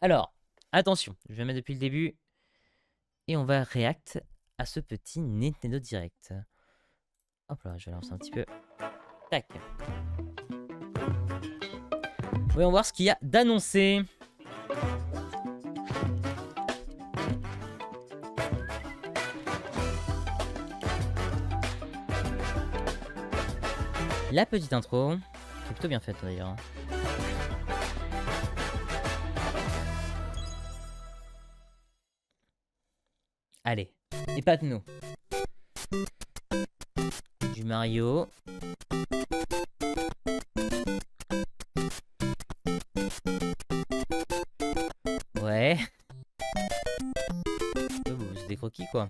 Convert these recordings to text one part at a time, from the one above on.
Alors, attention, je vais mettre depuis le début. Et on va react à ce petit Nintendo Direct. Hop là, je vais lancer un petit peu. Tac. Voyons voir ce qu'il y a d'annoncé. La petite intro, qui est plutôt bien faite d'ailleurs. Allez, épate-nous. Du Mario. Ouais. Oh, c'est des croquis quoi.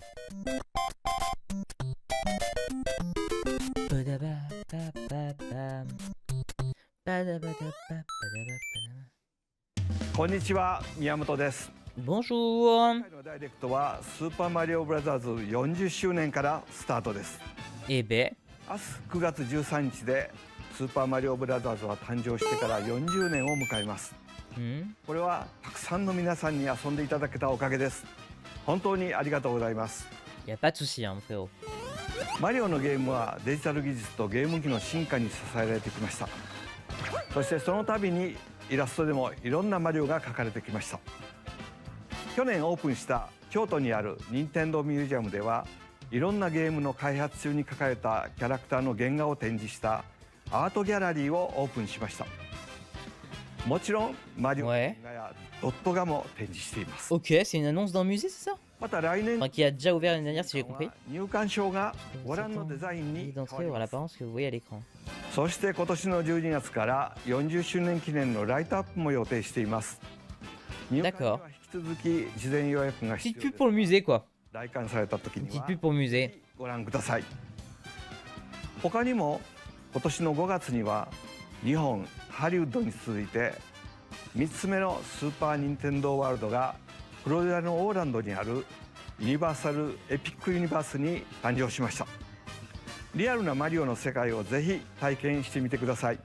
Konnichiwa, Miyamoto です。 Bonjour. 今回のダイレクトはスーパーマリオブラザーズ40周年からスタートです。 Eh ben. 明日9月13日でスーパーマリオブラザーズは誕生してから40年を迎えます。これはたくさんの皆さんに遊んでいただけたおかげです。本当にありがとうございます。 Y a pas de souci, hein, mon frérot. マリオのゲームはデジタル技術とゲーム機の進化に支えられてきました。そしてその度にイラストでもいろんなマリオが描かれてきました。去年オープンした京都にある任天堂ミュージアムではいろんなゲームの開発中に描かれたキャラクターの原画を展示したアートギャラリーをオープンしました。もちろんマリオの原画やドット画も展示しています。 Ok, c'est une annonce dans le musée, c'est ça? また来年 Enfin, qui a déjà ouvert l'année dernière, si j'ai compris. 入館証がご覧のデザイン Et に変わ d'entrée り aura ます。 l'apparence que vous voyez à l'écran. そして今年の12月から40周年記念のライトアップも予定しています。入館には引き続き事前予約が必 Petite 要 pub で pour le musée, quoi. 来館された時に Petite は pub pour le musée. ご覧ください。他にも今年の5月には日本ハリウッドに続いて3つ目のスーパーニンテンドーワールドがフロリダのオーランドにあるユニバーサルエピックユニバースに誕生しました。リアルなマリオの世界をぜひ体験してみてください。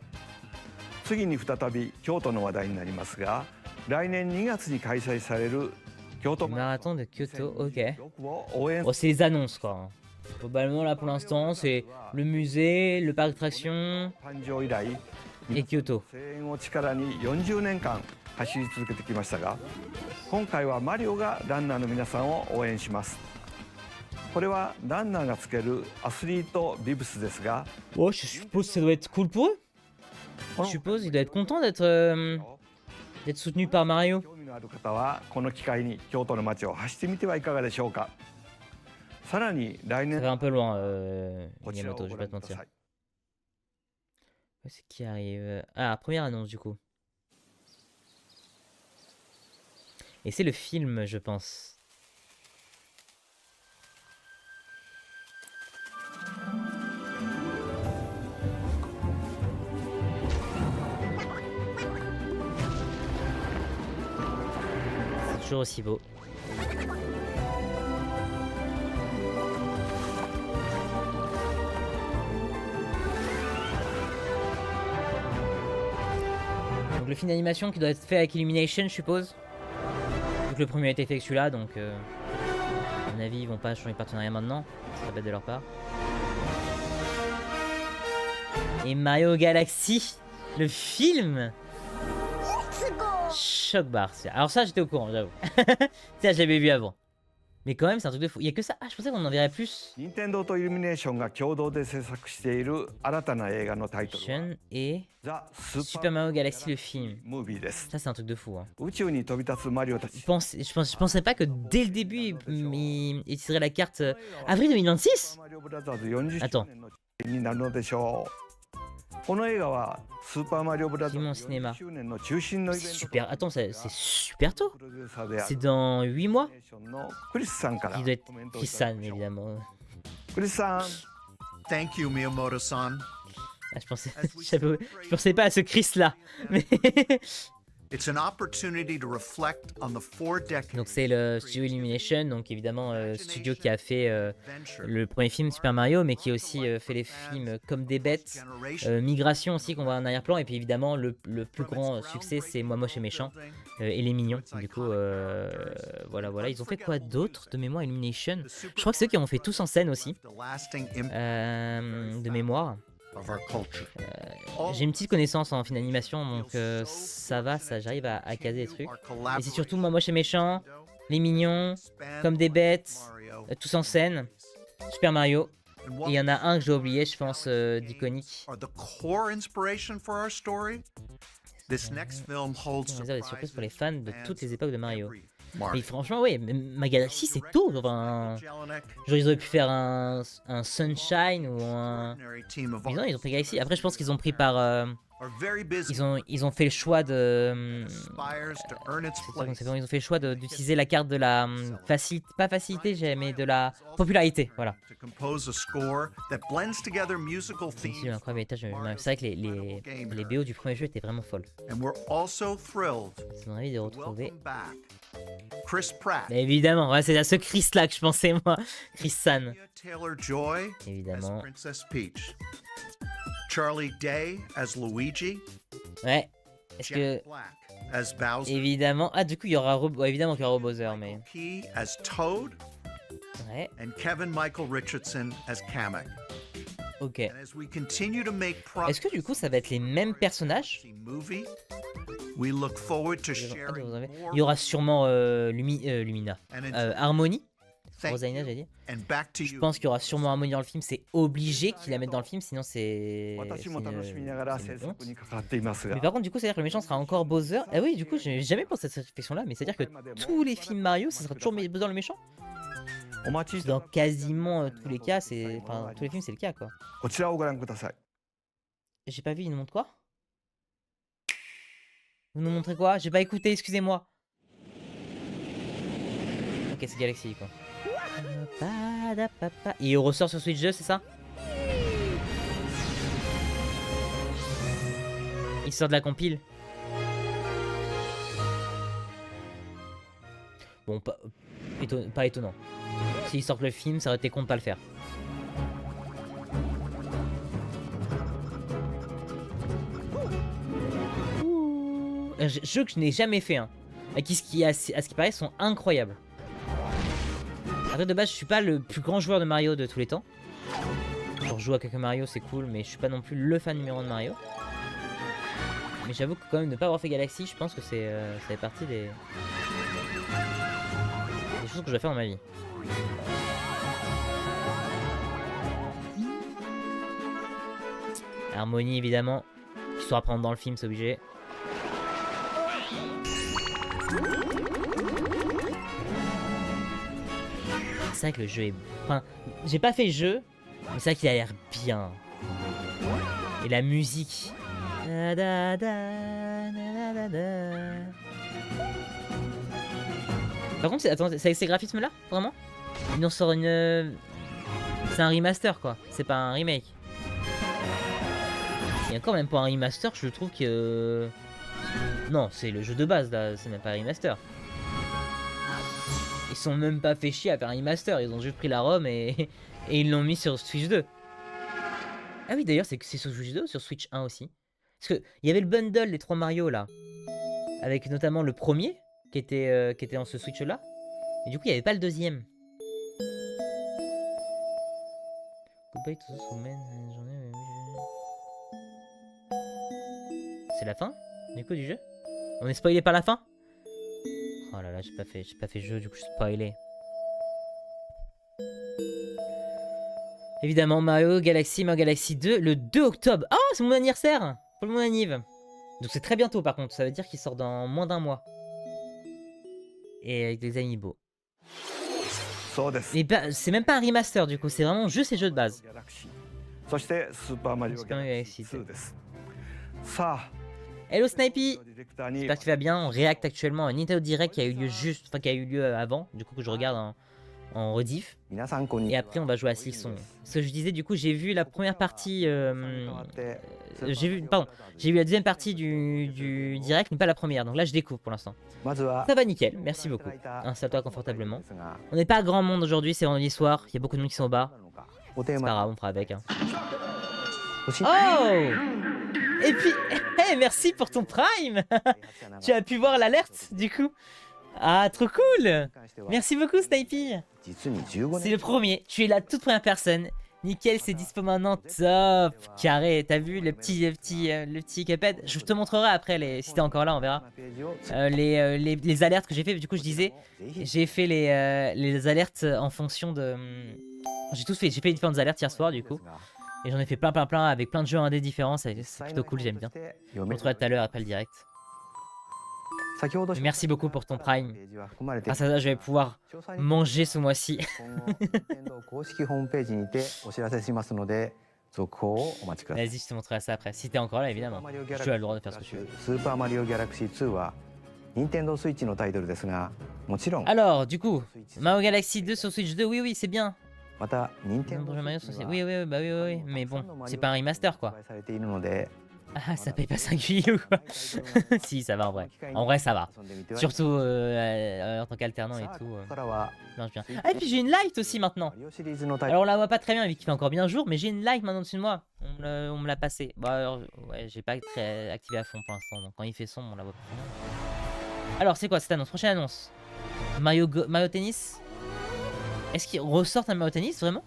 次に再び京都の話題になりますが、来年2月に開催される京都 Le marathon de Kyoto, ok. を応援 Oh, c'est les annonces, quoi. Globalement, là, pour l'instant, c'est le musée, le parc d'attractions 誕生以来 et Kyoto. 声援を力に40年間走り続けてきましたが、今回はマリオがランナーの皆さんを応援します。これはランナーがつけるアスリートビブスですが、 Oh, je suppose que ça doit être cool pour eux. Je suppose, il doit être content d'être soutenu par Mario. 興味のある方はこの機会に京都の街を走ってみてはいかがでしょうか。さらに来 Ça 年 va un peu loin, こちらを Miyamoto, je ご vais 覧 pas く te だ mentir. さい。 C'est qui arrive? Ah, première annonce, du coup. Et c'est le film, je pense. C'est toujours aussi beau. Donc le film d'animation qui doit être fait avec Illumination, je suppose. Vu que le premier a été fait avec celui-là, donc à mon avis ils vont pas changer de partenariat maintenant. C'est très bête de leur part. Et Mario Galaxy, le film. Choc barre. Alors ça j'étais au courant, j'avoue. Ça j'avais vu avant. Mais quand même c'est un truc de fou. Il y a que ça. Ah je pensais qu'on en verrait plus. 任天堂とイルミネーションが共同で制作している新たな映画のタイトルは Et ザ・スー Super Mario Galaxy le film. ムービーです。 Ça c'est un truc de fou. Hein. 宇宙に飛び立つマリオたち。 Je pensais pas que dès le début il tirerait la carte avril 2026. マリオブラザーズ40 Attends. 周年のになるのでしょう。この映画はスーパーマリオブラザーズ Simon Cinéma. 40周年の中心のイベン C'est ト super. Attends, c'est super tôt. プロデューサーであ C'est る dans 8 mois. アニメーションのクリスさんから Il doit être コメントをいただき Chris-san, ましょう。 évidemment. クリスさん、 Thank you, Miyamoto-san. Ah, je pensais pas à ce Chris là. Mais It's an opportunity to reflect on the 4 decades donc c'est le studio Illumination, donc évidemment studio qui a fait adventure le premier film Super Mario, mais qui a aussi fait les films Comme des bêtes, generation Migration aussi qu'on voit en arrière-plan, et puis évidemment le plus grand succès c'est Moi moche et méchant, et les mignons. Du coup, voilà. Ils ont fait quoi d'autre de mémoire Illumination? Je crois que c'est eux qui ont fait tous en scène aussi, de mémoire. J'ai une petite connaissance en film d'animation, donc ça va, j'arrive à caser les trucs. Et c'est surtout moi moche et méchant, les mignons, comme des bêtes, tous en scène, Super Mario. Et il y en a un que j'ai oublié, je pense, d'iconique. Are the core inspiration for our story? This next film holds On réserve des surprises pour les fans de surprises toutes les époques de Mario. Et Mario. franchement, ouais, ma galaxie c'est tôt. Enfin, genre ils auraient pu faire un Sunshine ou un. Mais non, ils ont pris Galaxy. Après, je pense qu'ils ont pris par. Ils ont fait le choix de. C'est ça qu'on sait pas, ils ont fait le choix d'utiliser la carte de la facilité, pas facilité, mais de la popularité. Voilà. C'est incroyable. C'est vrai que les BO du premier jeu étaient vraiment folles. C'est mon avis de retrouver. Chris Pratt. Mais évidemment, ouais, c'est à ce Chris là que je pensais moi. Chris San. Taylor-Joy Évidemment. as Princess Peach. Charlie Day as Luigi. Ouais. Est-ce Jack que. Black as Bowser. Évidemment. Ah, du coup, il y aura. Ouais, évidemment qu'il y aura Bowser, mais. P as Toad. Ouais. And Kevin Michael Richardson as Kamek. Ok. And as we continue to make Est-ce que du coup, ça va être les mêmes personnages? movie, we look forward to Il sharing more y aura sûrement Lumina. Harmony. Rosalina, j'ai dit. and back to Je you. pense qu'il y aura sûrement Harmony dans le film. C'est obligé qu'ils la mettent dans le film, sinon c'est. 私も楽しみながら制c'est une honte.作に関わっていますが Mais par contre, du coup, c'est-à-dire que le méchant sera encore Bowser. Ah oui, du coup, j'ai jamais pensé à cette réflexion-là, mais c'est-à-dire que tous les films Mario, ça sera toujours Bowser le méchant. お待ちして Dans quasiment tous les cas, enfin, tous les films, c'est le cas, quoi. こちらをご覧ください J'ai pas vu, il nous montre quoi? Vous nous montrez quoi? J'ai pas écouté, excusez-moi. Ok, c'est Galaxy, quoi. Et il ressort sur Switch 2, c'est ça? Il sort de la compile. Bon, pas étonnant. S'ils sortent le film, ça aurait été con de pas le faire. Jeu que je n'ai jamais fait, hein. Qui, à ce qui paraît, sont incroyables. Après, de base, je suis pas le plus grand joueur de Mario de tous les temps. Genre, jouer à quelques Mario, c'est cool, mais je suis pas non plus le fan numéro 1 de Mario. Mais j'avoue que quand même, ne pas avoir fait Galaxy, je pense que ça fait partie des choses que je dois faire dans ma vie. Harmony, évidemment. Qui sera prendre dans le film, c'est obligé. C'est vrai que le jeu est... Enfin, j'ai pas fait le jeu, mais c'est vrai qu'il a l'air bien. Et la musique... Par contre, attends, c'est avec ces graphismes-là, vraiment? Ils en sortent une... C'est un remaster, quoi. C'est pas un remake. Et encore, même pour un remaster, je trouve que... Non, c'est le jeu de base, là. C'est même pas un remaster. Ils sont même pas fait chier à faire un remaster. Ils ont juste pris la ROM et ils l'ont mis sur Switch 2. Ah oui, d'ailleurs, c'est sur Switch 2 ou sur Switch 1 aussi? Parce que il y avait le bundle des 3 Mario, là. Avec notamment le premier, qui était dans ce Switch-là. Et du coup, il n'y avait pas le deuxième. Goodbye to those who made a journey. C'est la fin, du coup, du jeu? On est spoilé par la fin? Oh là là, j'ai pas fait le jeu, du coup, je suis spoilé. Évidemment, Mario Galaxy 2, le 2 octobre. Oh, c'est mon anniversaire! Pour mon anniv. Donc c'est très bientôt, par contre. Ça veut dire qu'il sort dans moins d'un mois. Et avec des amiibo. Et bah, c'est même pas un remaster, du coup. C'est vraiment juste les jeux de base. そしてスーパーマリオスーパーマリオ Galaxy 2ですさあ Hello Snipey! ディレクターに J'espère que tu vas bien. On réacte actuellement à un Nintendo Direct qui a eu lieu qui a eu lieu avant. Du coup, que je regarde en rediff. 皆さんこんにち Et は après, on va jouer à Silson. Ce que je disais, du coup, j'ai vu la première partie. J'ai vu la deuxième partie du direct, mais pas la première. Donc là, je découvre pour l'instant. まずは Ça va nickel, merci beaucoup. Installe-toi confortablement. On n'est pas grand monde aujourd'hui, c'est vendredi soir. Il y a beaucoup de monde qui sont au bar. おテー C'est マ pas grave, on fera avec. Hein. 欲しい Oh! Et puis, hey, merci pour ton Prime. Tu as pu voir l'alerte, du coup. Ah, trop cool. Merci beaucoup, Snipey. C'est le premier. Tu es la toute première personne. Nickel, c'est dispo maintenant. Top. Carré. T'as vu le petit Cuphead? Je te montrerai après, si t'es encore là, on verra. Les alertes que j'ai fait. Du coup, je disais, j'ai fait les alertes en fonction de... J'ai tout fait. J'ai fait différentes alertes hier soir, du coup. Et j'en ai fait plein avec plein de jeux indés différents. C'est plutôt cool, j'aime bien. Je vous montrerai tout à l'heure après le direct. Merci beaucoup pour ton Prime. Grâce à ça, je vais pouvoir manger ce mois-ci. Vas-y, je te montrerai ça après. Si t'es encore là, évidemment. Tu as le droit de faire ce que tu veux. Alors, du coup, Mario Galaxy 2 sur Switch 2, oui, c'est bien. Oui, mais bon, c'est pas un remaster, quoi. Ah, ça paye pas 5 ou quoi? Si, ça va en vrai. En vrai, ça va. Surtout en tant qu'alternant et tout. Marche bien. Ah, et puis j'ai une light aussi maintenant. Alors on la voit pas très bien vu qu'il fait encore bien jour, mais j'ai une light maintenant dessus de moi. On me l'a passé. Bah, alors, ouais, j'ai pas très activé à fond pour l'instant. Donc quand il fait sombre, on la voit pas. Alors, c'est quoi cette annonce? Prochaine annonce. Mario Tennis. Est-ce qu'il ressort un Mario Tennis vraiment?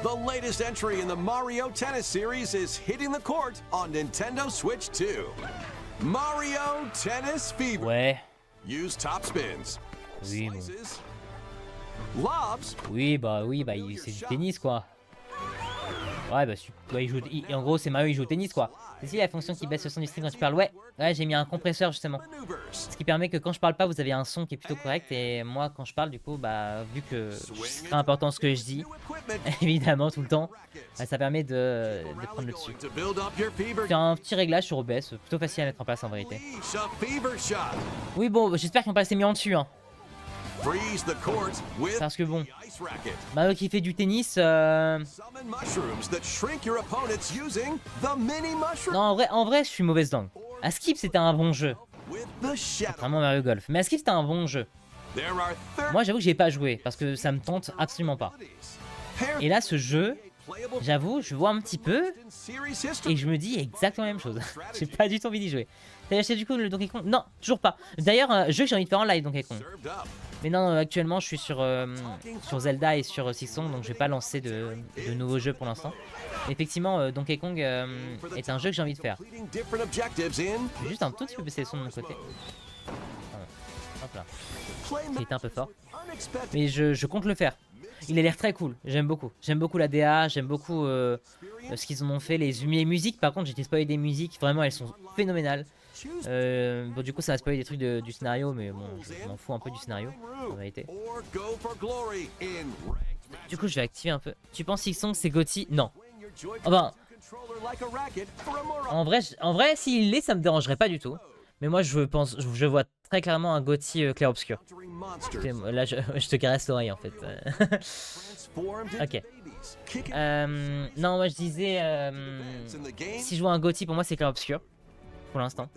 The latest entry in the Mario Tennis series is hitting the court on Nintendo Switch 2. Mario Tennis Fever. Ouais. Use top spins. Oui, bon. Slices. Lobs. Oui, c'est du tennis quoi. Ouais, il joue. En gros, c'est Mario, il joue au tennis quoi. C'est ici la fonction qui baisse le son du stream quand tu parles. Ouais, j'ai mis un compresseur justement. Ce qui permet que quand je parle pas, vous avez un son qui est plutôt correct. Et moi, quand je parle, du coup, vu que c'est très important ce que je dis, évidemment, tout le temps, ça permet de prendre le dessus. C'est un petit réglage sur OBS, plutôt facile à mettre en place en vérité. Oui, bon, j'espère qu'ils n'ont pas laissé mis en dessus. Hein. Parce que bon, Mario qui fait du tennis. Non, en vrai, je suis mauvaise langue. À Skip, c'était un bon jeu. Contrairement à Mario Golf. Mais à Skip, c'était un bon jeu. Moi, j'avoue que j'ai pas joué parce que ça me tente absolument pas. Et là, ce jeu, j'avoue, je vois un petit peu et je me dis exactement la même chose. J'ai pas du tout envie d'y jouer. T'as acheté du coup le Donkey Kong? Non, toujours pas. D'ailleurs, un jeu que j'ai envie de faire en live, Donkey Kong. Mais non, actuellement je suis sur Zelda et sur Silksong, donc je vais pas lancer de nouveaux jeux pour l'instant. Effectivement, Donkey Kong est un jeu que j'ai envie de faire. Je vais juste un tout petit peu baisser le son de mon côté. Hop là. Il était un peu fort. Mais je compte le faire. Il a l'air très cool, j'aime beaucoup. J'aime beaucoup la DA, j'aime beaucoup ce qu'ils en ont fait. Les musiques, par contre, j'ai été spoilé des musiques, vraiment elles sont phénoménales. Bon, du coup, ça va spoiler des trucs du scénario, mais bon, je m'en fous un peu du scénario, en vérité. Du coup, je vais activer un peu. Tu penses Silksong c'est GOTY? Non. Enfin, en vrai, s'il l'est, ça me dérangerait pas du tout. Mais moi, je vois très clairement un GOTY clair obscur. Là, je te caresse l'oreille en fait. Ok. Non, moi je disais, si je vois un GOTY, pour moi c'est clair obscur. Pour l'instant.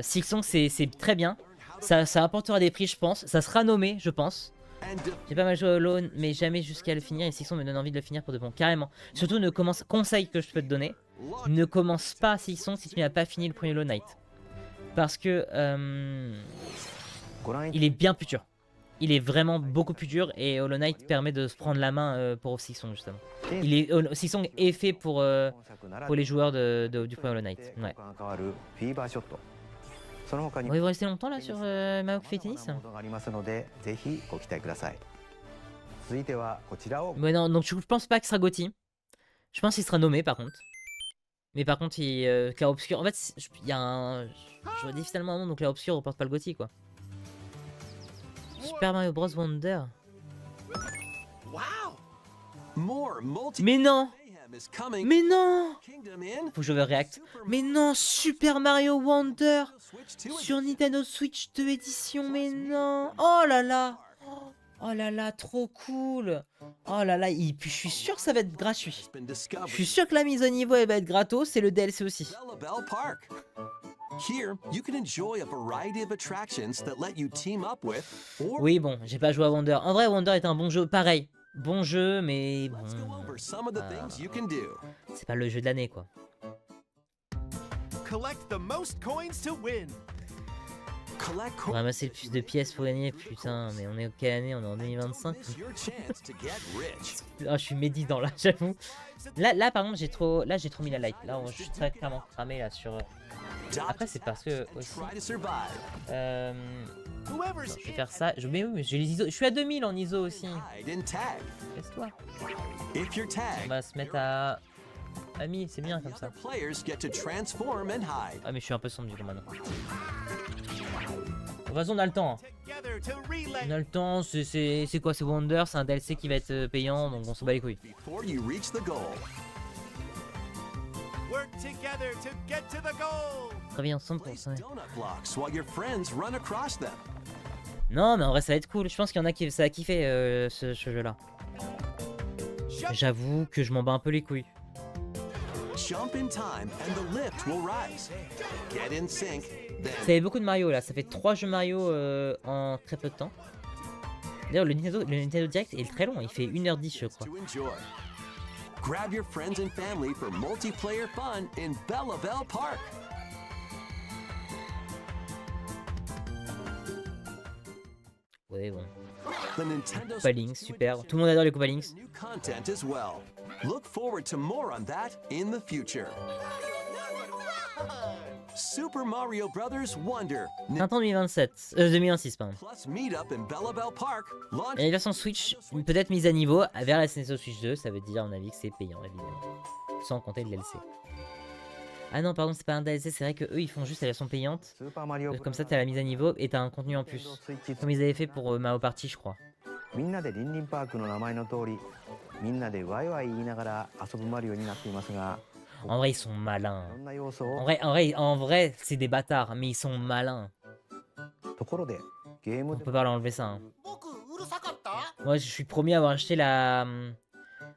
Silksong c'est très bien. Ça apportera des prix, je pense. Ça sera nommé, je pense. J'ai pas mal joué à Hollow, mais jamais jusqu'à le finir. Et Silksong me donne envie de le finir pour de bon. Carrément. Surtout, conseil que je peux te donner. Ne commence pas Silksong si tu n'as pas fini le premier Hollow Knight. Parce que il est bien plus dur. Il est vraiment beaucoup plus dur et Hollow Knight permet de se prendre la main pour Silksong justement. Silksong est fait pour les joueurs du premier Hollow Knight. Ouais. On va rester longtemps là sur Mario qui fait tennis. Ouais, non, donc je pense pas qu'il sera GOTY. Je pense qu'il sera nommé par contre. Mais par contre, clair obscur. En fait, il y a un. Je vois difficilement un monde où clair obscur reporte pas le GOTY quoi. Super Mario Bros Wonder. Mais non! Mais non! Faut que je react. Mais non, Super Mario Wonder sur Nintendo Switch 2 édition, mais non! Oh là là! Oh là là, trop cool! Oh là là, je suis sûr que ça va être gratuit. Je suis sûr que la mise au niveau elle va être gratos, et le DLC aussi. Oui, bon, j'ai pas joué à Wonder. En vrai, Wonder est un bon jeu, pareil. Bon jeu, mais bon. C'est pas le jeu de l'année, quoi. collect the most coins to win. Collect Faut coins. ramasser le plus de pièces pour gagner, putain, mais on est en quelle année? On est en 2025. Is your chance to get rich. Ah, je suis médisant là, j'avoue. Là, par contre, j'ai trop mis la light. Là, je suis très clairement cramé là sur. Après, c'est parce que aussi. Try to survive. Non, je vais faire ça. Mais oui, mais j'ai les ISO. Je suis à 2000 en ISO aussi. Hide and tag. Laisse-toi. If you're On tagged, va se mettre à 1000, c'est bien comme the ça. other players get to transform and hide. Ah, mais je suis un peu sombre du coup maintenant. De toute façon, on a le temps. Together to relay. On a le temps. C'est quoi? C'est Wonder. C'est un DLC qui va être payant, donc on s'en bat les couilles. Before you reach the goal. Work together to get to the goal. Travailler ensemble pour Place ça. donut blocks while your friends run across them. Non, mais en vrai, ça va être cool. Je pense qu'il y en a qui ça a kiffé ce jeu-là. Jump. J'avoue que je m'en bats un peu les couilles. Jump in time and the lift will rise. Get in sync, Ça then fait beaucoup de Mario là. Ça fait 3 jeux Mario en très peu de temps. D'ailleurs, le Nintendo Direct est très long. Il fait 1h10, je crois. to enjoy. Grab your friends and family for multiplayer fun in Bella Bell Park. Ouais, bon. The Nintendo Koopa Links, super. Tout le monde adore les Koopa Links. new content as well. Look forward to more on that in the future. Super Mario Brothers Wonder Printemps 2027. 2026, pardon. plus Meet Up in Bella Bell Park launch. Et la version Switch, peut-être mise à niveau vers la Nintendo Switch 2. Ça veut dire, à mon avis, que c'est payant, évidemment. Sans compter le DLC. Ah non, pardon, c'est pas un DLC. C'est vrai que eux ils font juste la version payante. スーパーマリオ Comme ça, t'as la mise à niveau et t'as un contenu en plus. スイッチ Comme ils avaient fait pour Mario Party, je crois. みんなでリンリンパークの名前の通りみんなでワイワイ言いながら遊ぶマリオになっていますが En vrai, ils sont malins. いろんな要素 En を vrai, c'est des bâtards, mais ils sont malins. ところでゲーム On で peut pas leur enlever ça. Hein. 僕うるさかった？ Moi, je suis le premier à avoir acheté la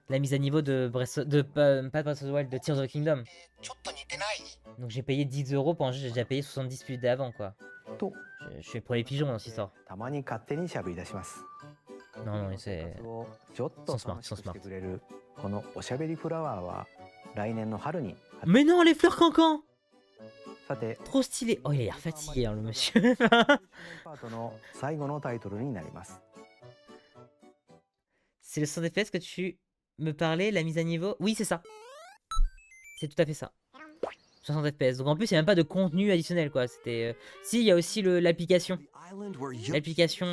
mise à niveau de pas de Breath of the Wild, de Tears of the Kingdom. ちょっと似てない？ Donc j'ai payé 10 euros pour un jeu, j'ai déjà payé 70 plus d'avant, quoi. と Je suis le premier pigeon dans cette histoire. たまに勝手にしゃべり出します Non, non, c'est... をちょっと Ils sont smart, 楽 ils し sont くし smart. てくれるこのおしゃべりフラワーは来年の春に Mais non, les fleurs cancans! さて Trop stylé. Oh, il a l'air fatigué, hein, le monsieur. パートの最後のタイトルになります C'est le 100 FPS que tu me parlais, la mise à niveau? Oui, c'est ça. C'est tout à fait ça. 60 FPS. Donc en plus, il n'y a même pas de contenu additionnel, quoi. C'était... Si, il y a aussi l'application. The island where Yoshi L'application...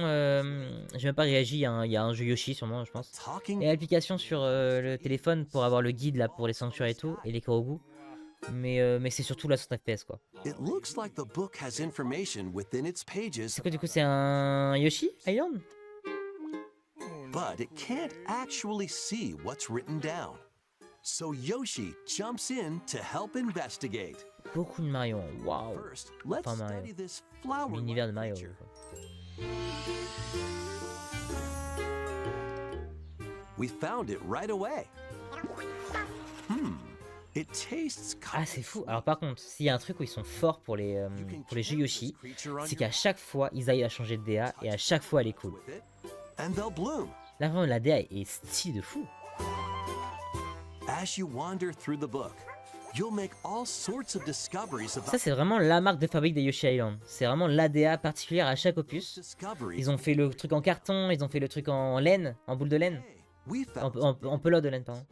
J'ai même pas réagi, il y a un jeu Yoshi sûrement, je pense. talking. Et l'application sur le téléphone pour avoir le guide là pour les sanctuaires et tout, et les Korogu. Mais c'est surtout la 60 FPS, quoi. It looks like the book has information within its pages, C'est quoi du coup? C'est un Yoshi Island? but it can't actually see what's written down. So Yoshi jumps in to help investigate. Beaucoup de Mario. Waouh. First, let's Enfin, Mario. study this flower L'univers de Mario. creature. quoi. We found it right away. It tastes Ah, c'est fou. Alors par contre, s'il y a un truc où ils sont forts pour les jeux Yoshi, c'est qu'à chaque fois, ils arrivent à changer de DA et à chaque fois, elle est cool. with it, and they'll bloom. Là, vraiment, la DA est stylée de fou. As you wander through the book, you'll make all sorts of discoveries Ça, about c'est vraiment la marque de fabrique des Yoshi Island. C'est vraiment l'ADA particulière à chaque opus. discoveries. Ils ont fait le truc en carton, ils ont fait le truc en laine, en boule de laine. We found En pelote de laine, pardon.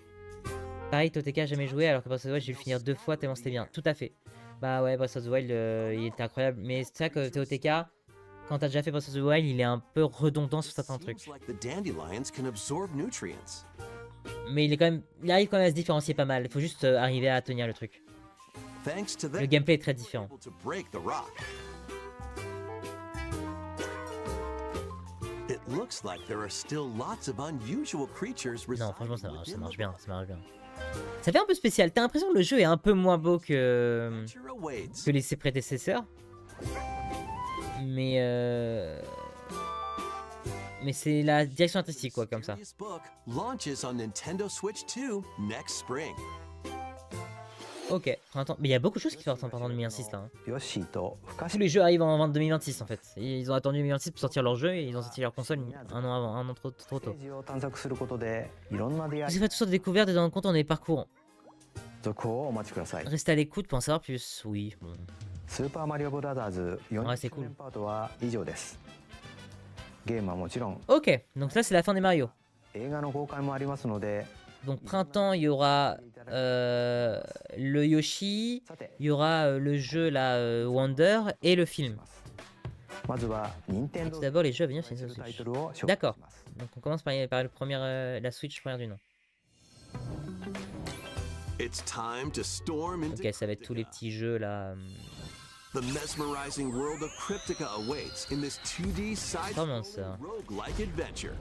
Pareil, Toteka a jamais joué, alors que Breath of the Wild, j'ai dû le finir 2 fois tellement c'était bien. Tout à fait. Bah ouais, Breath of the Wild, il était incroyable. Mais c'est vrai que Toteka, quand t'as déjà fait Breath of the Wild, il est un peu redondant sur certains trucs. seems like the dandelions can absorb nutrients. Mais il arrive quand même à se différencier pas mal. Il faut juste arriver à tenir le truc. Thanks to Le them, gameplay est très différent. able to break the rock. It looks like there are still lots of unusual creatures Non, franchement, ça residing marche within bien, the ça marche bien. Ça fait un peu spécial. T'as l'impression que le jeu est un peu moins beau que creature awaits. ses prédécesseurs. Mais c'est la direction artistique, quoi, comme ça. This book launches on Nintendo Switch 2 next spring. Ok, printemps. Mais il y a beaucoup de choses qui sortent en printemps 2026 là. Hein. ヨッシーと不可 Tous 思 les jeux arrivent en 2026 en fait. Ils ont attendu 2026 pour sortir leur jeu et ils ont sorti leur console un an avant, un an trop tôt. 議を探索することでいろんな出会い Vous avez fait toutes sortes de découvertes et de rencontres dans les parcours. 続報をお待ちください。 Restez à l'écoute pour en savoir plus. Oui, bon. スーパーマリオブラザーズ40 Ouais, c'est cool. 周年パートは以上です。ゲームはもちろん Ok, donc là c'est la fin des Mario. 映画の公開もありますので、 Donc printemps, il y aura le Yoshi, さて il y aura le jeu là, Wonder, et le film. まずは任天 Tout 堂 d'abord les jeux à venir sur タ Nintendo イト Switch. ルを紹介し D'accord. ます。 Donc on commence par le premier, la Switch première du nom. It's time to storm into Ok, ça va être tous les petits jeux là. The mesmerizing world of Cryptica awaits in this 2D Comment ça? side-scrolling roguelike adventure.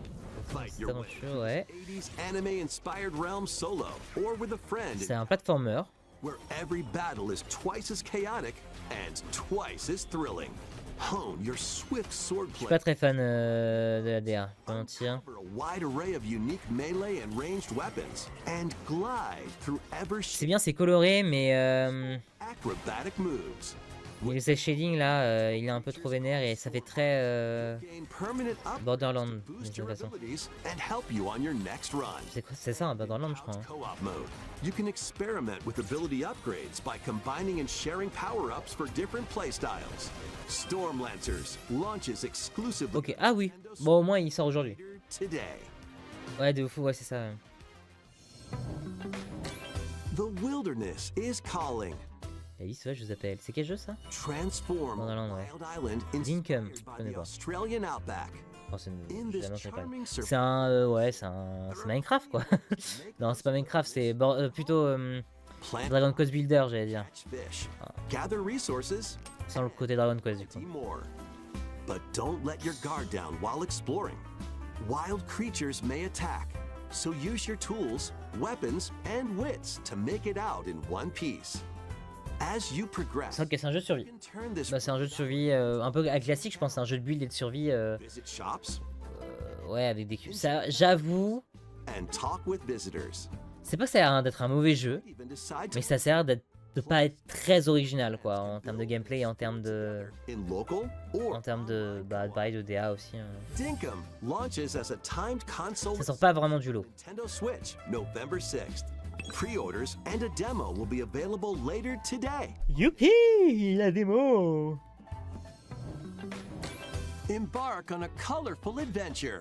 Fight C'est your un way jeu, ouais. 80s anime-inspired realm solo or with a friend C'est un platformer. where every battle is twice as chaotic and twice as thrilling. Hone your swift Je suis swordplay. pas très fan de la DR, pas mentir. Uncover a wide array of unique melee and ranged weapons and glide through ever C'est bien, c'est coloré, mais acrobatic moves. le cel shading là, il est un peu trop vénère et ça fait très Gain permanent up Borderland to d'une boost certaine your façon. abilities and help you on your next run. C'est ça un Borderland, je crois. Hein. Co-op mode. You can experiment with ability upgrades by combining and sharing power-ups for different playstyles. Storm Lancers launches exclusively Ok, ah oui. Bon, au moins il sort aujourd'hui. today. Ouais, de fou, ouais, c'est ça. The wilderness is calling. Alice, ouais, je vous appelle. C'est quel jeu ça? Transform Borderland, ouais. Wild Island Dinkum, inspired je by connais the pas. Australian outback. Oh, c'est In une... this jamais entendu parler. charming C'est un... ouais, c'est Minecraft quoi. Non, c'est pas Minecraft, c'est plutôt plant Dragon Quest Builder, j'allais dire. catch fish. Gather resources Sans le côté Dragon Quest du coup. see more. But don't let your guard down while exploring. Wild creatures may attack, so use your tools, weapons, and wits to make it out in one piece. As you progress, C'est vrai que c'est un jeu de survie. you can turn this Bah, c'est un jeu de survie un peu classique, je pense. C'est un jeu de build et de survie. visit shops Ouais, avec des cubes. Ça, j'avoue, and talk with visitors. c'est pas que ça a l'air d'être un mauvais jeu, Even decide to mais ça sert de pas être très original quoi, en termes de gameplay et en termes de. in local or En termes de. Bah, pareil, de DA aussi. Hein. Dinkum launches as a timed console Ça sort pas vraiment du lot. Nintendo Switch November 6th. Pre-orders and a demo will be available later today. Youpi, la démo! Embark on a colorful adventure.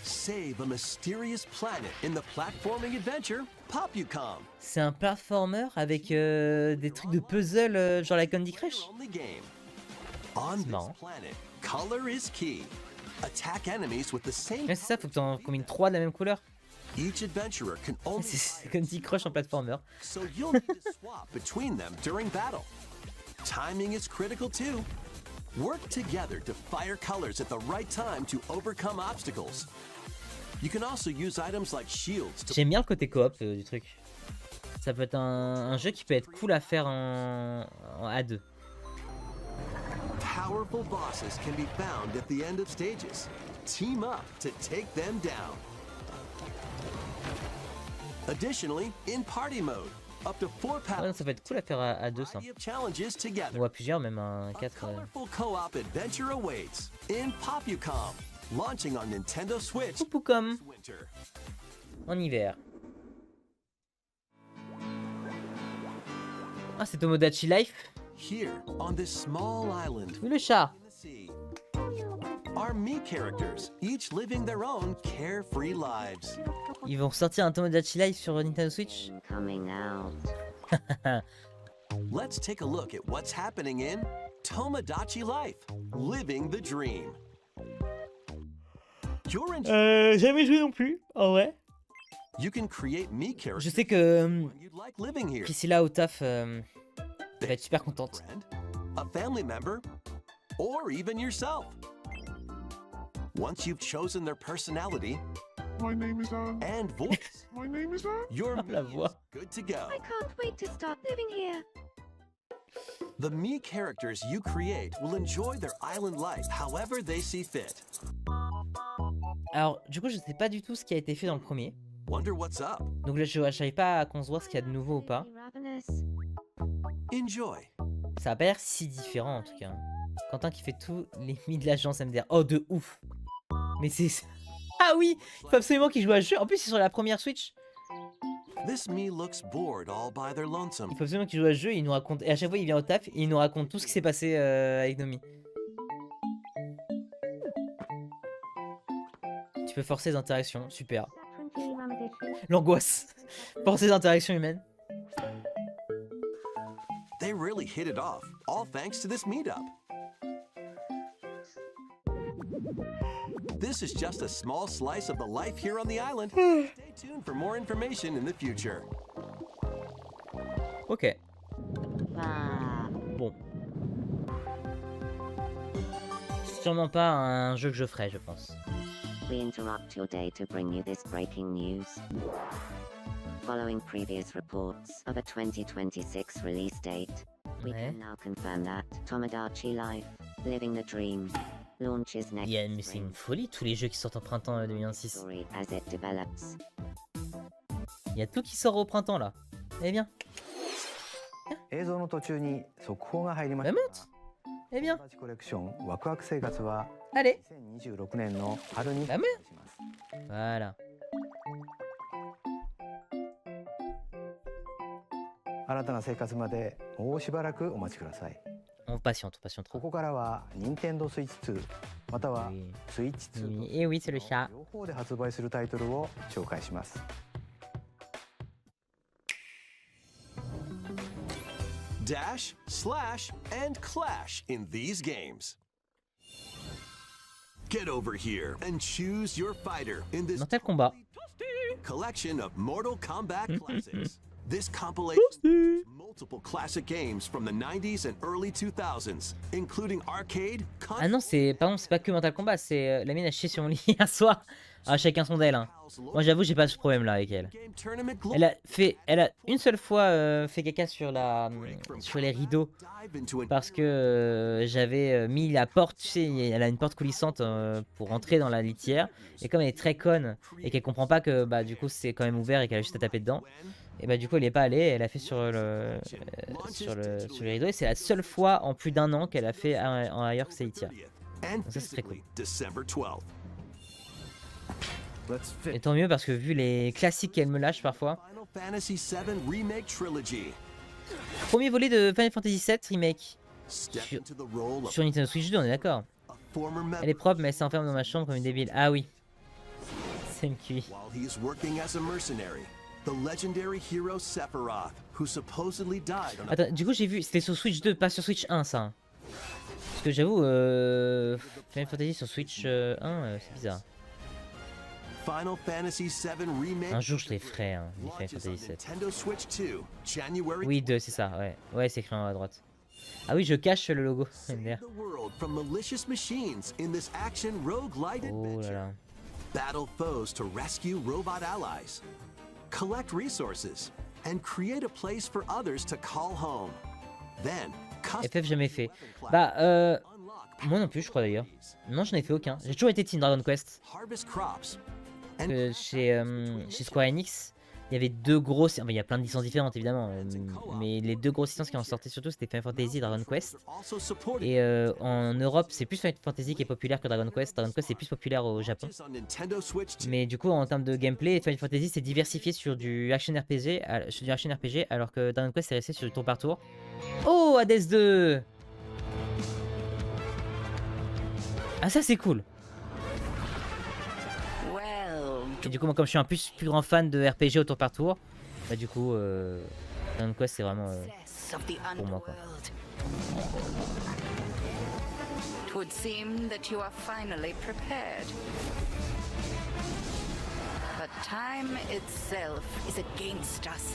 Save a mysterious planet in the platforming adventure Popucom. C'est un platformer avec des trucs de puzzle genre la Candy Crush? Only game. On this marrant. planet, color is key. Attack enemies with the same. Ouais, c'est ça, faut que t'en combines 3 de la même couleur. Each adventurer can only C'est Candy Crush en platformer. so you'll need to swap between them during battle. Timing is critical too. Work together to fire colors at the right time to overcome obstacles. You can also use items like shields to J'aime bien le côté coop du truc. Ça peut être un jeu qui peut être cool à faire en A2. powerful bosses can be found at the end of stages. Team up to take them down. Additionally, in party mode, up to 4 Ouais, paddles ça peut être cool à faire à 2 ça. of challenges together. Ou à plusieurs, même un A 4. colorful co-op adventure awaits in Popucom, launching on Nintendo Switch Popucom this winter. en hiver. Ah, c'est Tomodachi Life? Here, on this small island Oui, le chat. in the sea, are me characters, each living their own carefree lives. Ils vont sortir un Tomodachi Life sur Nintendo Switch? Coming out. Let's take a look at what's happening in Tomodachi Life, Living the Dream. You're in. Jamais joué non plus, en vrai. You can create me Je characters sais que you'd like living here. Priscilla au taf va être super contente. Friend, a family member, or even yourself. Once you've chosen their personality My name is Anne. and voice, My name is Anne. your La me is voix. good to go. I can't wait to start living here. The me characters you create will enjoy their island life however they see fit. Alors, du coup, je sais pas du tout ce qui a été fait dans le premier. Wonder what's up. Donc là, je savais pas à concevoir ce qu'il y a de nouveau ou pas. Ravenous. Enjoy. Ça a pas l'air si différent en tout cas. Quentin qui fait tous les mi de l'agence MDR. Oh, de ouf. Mais c'est... Ah oui, il faut absolument qu'il joue à ce jeu. En plus, c'est sur la première Switch. This me looks bored all by their lonesome. Il faut absolument qu'il joue à ce jeu, il nous raconte... Et à chaque fois il vient au taf, et il nous raconte tout ce qui s'est passé avec Nomi. Tu peux forcer les interactions, super. L'angoisse. Forcer les interactions humaines. They really hit it off, all thanks to this meetup. This is just a small slice of the life here on the island. Stay tuned for more information in the future. Ok. Ah. Bon. Sûrement pas un jeu que je ferai, je pense. We interrupt your day to bring you this breaking news. Following previous reports of a 2026 release date, we Ouais. can now confirm that Tomodachi Life, Living the Dream, launches next Mais c'est une folie, tous les jeux qui sortent en printemps 2026. story as it develops. Il y a tout qui sort au printemps là. Eh bien, 映像の途中に速報が入りまし bah た monte. Eh bien, 友達コレクションワクワク生活は allez. 2026年の春にダメ開催します Voilà. 新たな生活までもうしばらくお待ちください On patiente, on patientera. ここからは Nintendo Switch 2または Oui. Switch 2 Et oui, c'est le chat. 両方で発売するタイトルを紹介します Dash, slash, and clash in these games. Get over here and choose your fighter in this Mortal Kombat. collection of Mortal Kombat classics. This compilation features multiple classic games from the 90s and early 2000s, including arcade, Ah non, c'est pardon, c'est pas que Mortal Kombat, c'est la mienne a chié sur mon lit hier soir. Ah, chacun son d'elle. Hein. Moi, j'avoue, j'ai pas ce problème là avec elle. game tournament Elle a une seule fois fait caca sur les rideaux dive into an parce que j'avais mis la porte, tu sais, elle a une porte coulissante pour rentrer dans la litière et comme elle est très conne et qu'elle comprend pas que bah du coup c'est quand même ouvert et qu'elle a juste à taper dedans. Et bah du coup elle est pas allée, elle a fait sur sur les rideaux et c'est la seule fois en plus d'un an qu'elle a fait en ailleurs que c'est litière. and Ça, c'est très cool. physically December 12th. Et tant mieux parce que vu les classiques qu'elle me lâche parfois. Final Fantasy VII Remake Trilogy. Premier volet de Final Fantasy VII Remake Step Sur- into the role of sur Nintendo Switch 2, on est d'accord. a former member Elle est propre mais elle s'enferme dans ma chambre comme une débile. Ah oui. C'est MQI. while he is working as a mercenary. The legendary hero Sephiroth, who supposedly died on a Attends, du coup j'ai vu, c'était sur Switch 2, pas sur Switch 1 ça. Hein. Parce que j'avoue, Final Fantasy sur Switch 1, c'est bizarre. Final Fantasy VII Remake. Un jour je les ferai, hein, les Final launches on Fantasy 7. Nintendo Switch 2, January. Oui, 2, c'est ça, ouais. Ouais, c'est écrit en haut à droite. Ah oui, je cache le logo. Save the world from malicious machines in this action roguelite Oh là adventure. là. Battle foes to rescue robot allies. Collect resources and create a place for others to call home. Then, FF jamais fait. weapon class. Bah, Unlock moi non plus, je crois d'ailleurs. Non, j'en ai fait aucun. J'ai toujours été Team Dragon Quest. harvest crops. Chez Square Enix, il y avait deux grosses. Enfin, il y a plein de licences différentes évidemment. Mais les deux grosses licences qui en sortaient surtout, c'était Final Fantasy et Dragon Quest. Also supported Et en Europe, c'est plus Final Fantasy qui est populaire que Dragon Quest. Dragon Quest, c'est plus populaire au Japon. on Nintendo Switch 2. Mais du coup, en termes de gameplay, Final Fantasy s'est diversifié sur du action RPG, alors que Dragon Quest est resté sur du tour par tour. Oh, Hades 2. Ah ça c'est cool. Et du coup, moi comme je suis un plus grand fan de RPG au tour par tour, bah du coup, Dragon Quest c'est vraiment pour moi quoi. It would seem that you are finally prepared. But time itself is against us.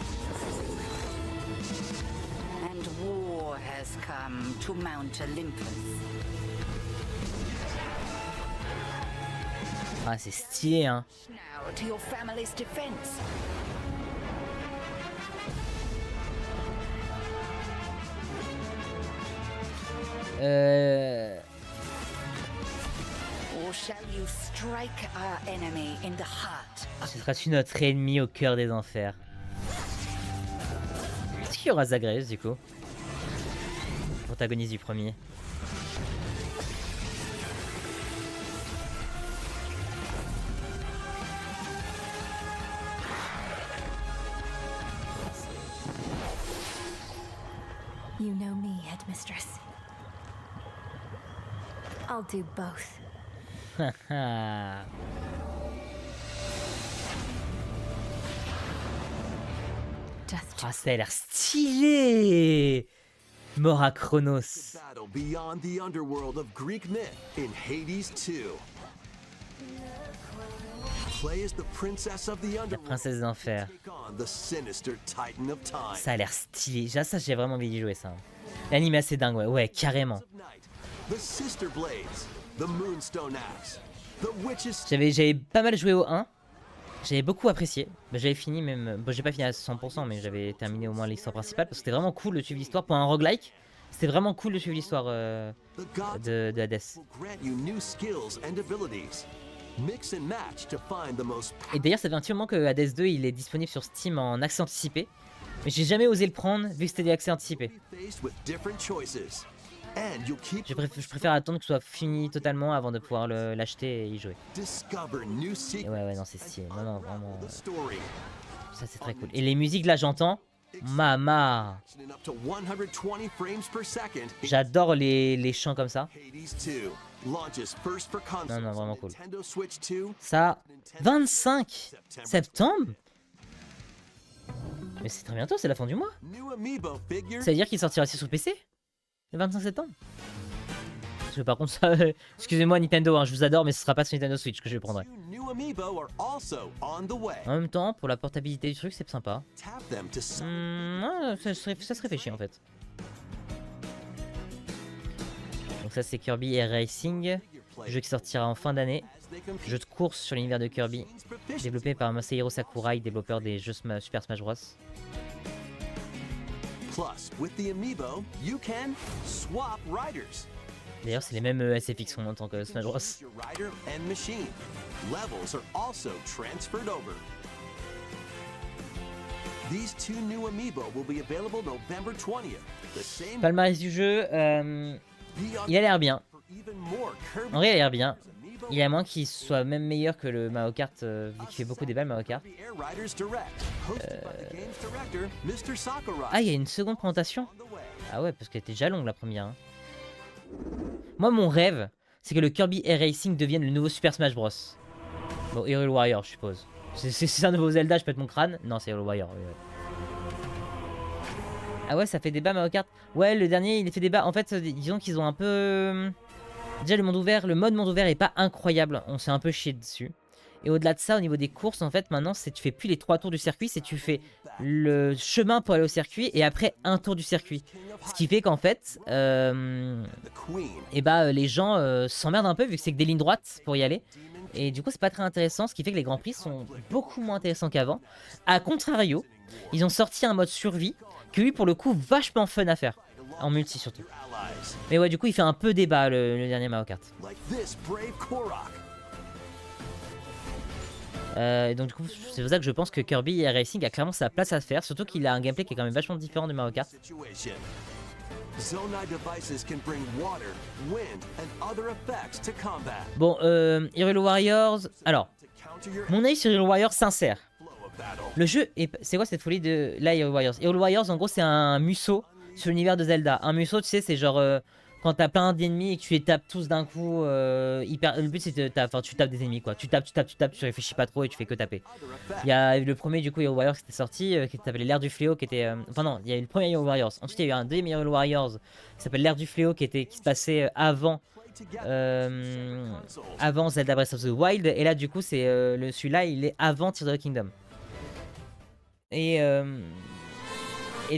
And war has come to Mount Olympus. Ah c'est stylé hein. Now to your family's defense. Or shall you strike our enemy in the heart of Ce sera-tu notre ennemi au cœur des enfers? Est-ce qu'il y aura Zagreus du coup? Protagoniste du premier. mistress. I'll do both. Ah. Just Ah, ça a l'air stylé. Mort à Chronos. Battle beyond the underworld of Greek myth in Hades 2. Play as the princess of the La underworld. princesse d'enfer. Take on the sinister titan of time. Ça a l'air stylé. Déjà, ça, j'ai vraiment envie d'y jouer, ça. L'anime est assez dingue, ouais. Ouais, carrément. The Sister Blades, the Moonstone Axe, the Witch's J'avais pas mal joué au 1. J'avais beaucoup apprécié. Bah, j'avais fini même. Bon, j'ai pas fini à 100%, mais j'avais terminé au moins l'histoire principale. Parce que c'était vraiment cool de suivre l'histoire. Pour un roguelike, c'était vraiment cool de suivre l'histoire the gods de Hades. will grant you new skills and abilities. Mix and match to find the most Et d'ailleurs, ça fait un petit moment que Hades 2 il est disponible sur Steam en accès anticipé. Mais j'ai jamais osé le prendre vu que c'était des accès anticipés. faced with different choices. And you'll keep Je préfère attendre que ce soit fini totalement avant de pouvoir l'acheter et y jouer. discover new Et secrets ouais, non, c'est stylé. Non, non, vraiment. of the story. Ça, c'est très cool. Et les musiques, là, j'entends. Mama. In up to 120 frames per second. J'adore les chants comme ça. Hades 2 launches first for console. Non, vraiment cool. Nintendo Switch 2. Ça, 25 septembre. Mais c'est très bientôt, c'est la fin du mois. New amiibo figures. Ça veut dire qu'il sortira aussi sur PC le 25 septembre. Parce que par contre, ça, excusez-moi Nintendo, hein, je vous adore, mais ce sera pas sur Nintendo Switch que je le prendrai. Two new amiibo are also on the way. En même temps, pour la portabilité du truc, c'est sympa. Tap them to Ouais, ça se réfléchit en fait. Donc ça c'est Kirby Air Racing, jeu qui sortira en fin d'année. Jeu de course sur l'univers de Kirby, développé par Masahiro Sakurai, développeur des jeux Super Smash Bros. Plus, with the amiibo, you can swap riders. D'ailleurs, c'est les mêmes SFX en tant que Smash Bros. Your rider and machine. Levels are also transferred over. These two new amiibo will be available November 20th. The same Palmarès du jeu, il a l'air bien. for even more Kirby En vrai, il a l'air bien. amiibo Il y a moins qu'il soit même meilleur que le Mario Kart, vu qu'il fait beaucoup débat le Mario Kart. Air Riders Direct, hosted by the game's director, Mr. Sakurai. Ah, il y a une seconde présentation? On the way. Ah ouais, parce qu'elle était déjà longue la première. Hein. Moi, mon rêve, c'est que le Kirby Air Racing devienne le nouveau Super Smash Bros. Bon, Hyrule Warrior, je suppose. C'est un nouveau Zelda, je pète mon crâne. Non, c'est Hyrule Warrior. Ouais. Ah ouais, ça fait débat Mario Kart. Ouais, le dernier, il fait débat. En fait, disons qu'ils ont un peu... Déjà, le mode monde ouvert est pas incroyable. On s'est un peu chié dessus. Et au-delà de ça, au niveau des courses, en fait, maintenant, tu fais plus les 3 tours du circuit, c'est tu fais le chemin pour aller au circuit et après un tour du circuit. Ce qui fait qu'en fait, et bah, les gens s'emmerdent un peu vu que c'est que des lignes droites pour y aller. Et du coup, c'est pas très intéressant, ce qui fait que les Grands Prix sont beaucoup moins intéressants qu'avant. A contrario, ils ont sorti un mode survie que lui, pour le coup, vachement fun à faire. En multi surtout. Mais ouais, du coup, il fait un peu débat le dernier Mario Kart. Like this brave Korok. Et donc du coup, c'est pour ça que je pense que Kirby Air Racing a clairement sa place à faire, surtout qu'il a un gameplay qui est quand même vachement différent du Mario Kart. Situation. Zonai devices can bring water, wind, and other effects to combat. Bon, Hyrule Warriors... Alors, To counter your mon avis sur Hyrule Warriors sincère. flow of battle. Le jeu est... C'est quoi cette folie de... Là, Hyrule Warriors. Hyrule Warriors, en gros, c'est un Musou sur l'univers de Zelda. Un Musou, tu sais, c'est genre... quand t'as plein d'ennemis et que tu les tapes tous d'un coup, le but c'est de tu tapes des ennemis quoi. Tu tapes, tu réfléchis pas trop et tu fais que taper. Il y a le premier du coup Hyrule Warriors qui était sorti, qui s'appelait l'ère du fléau, qui était... Enfin non, il y a eu le premier Hyrule Warriors. Ensuite il y a eu un deuxième Hyrule Warriors qui s'appelle l'ère du fléau, qui se passait avant... avant Zelda Breath of the Wild. Et là du coup c'est celui-là il est avant Tears of the Kingdom. Et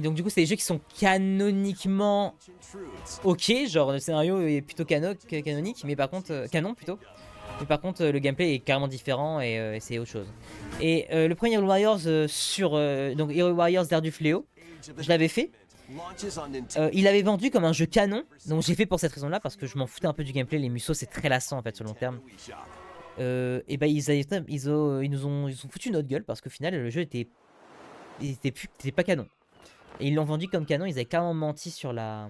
donc du coup c'est des jeux qui sont canoniquement ok, genre le scénario est plutôt canonique, mais par contre canon plutôt. Mais par contre le gameplay est carrément différent et c'est autre chose. Et le premier Hyrule Warriors donc Hyrule Warriors l'ère du fléau, je l'avais fait. Il avait vendu comme un jeu canon, donc j'ai fait pour cette raison-là parce que je m'en foutais un peu du gameplay. Les Musou c'est très lassant en fait sur le long terme. Et bah ils nous ont foutu notre gueule parce qu'au final le jeu était pas canon. Et ils l'ont vendu comme canon, ils avaient carrément menti sur la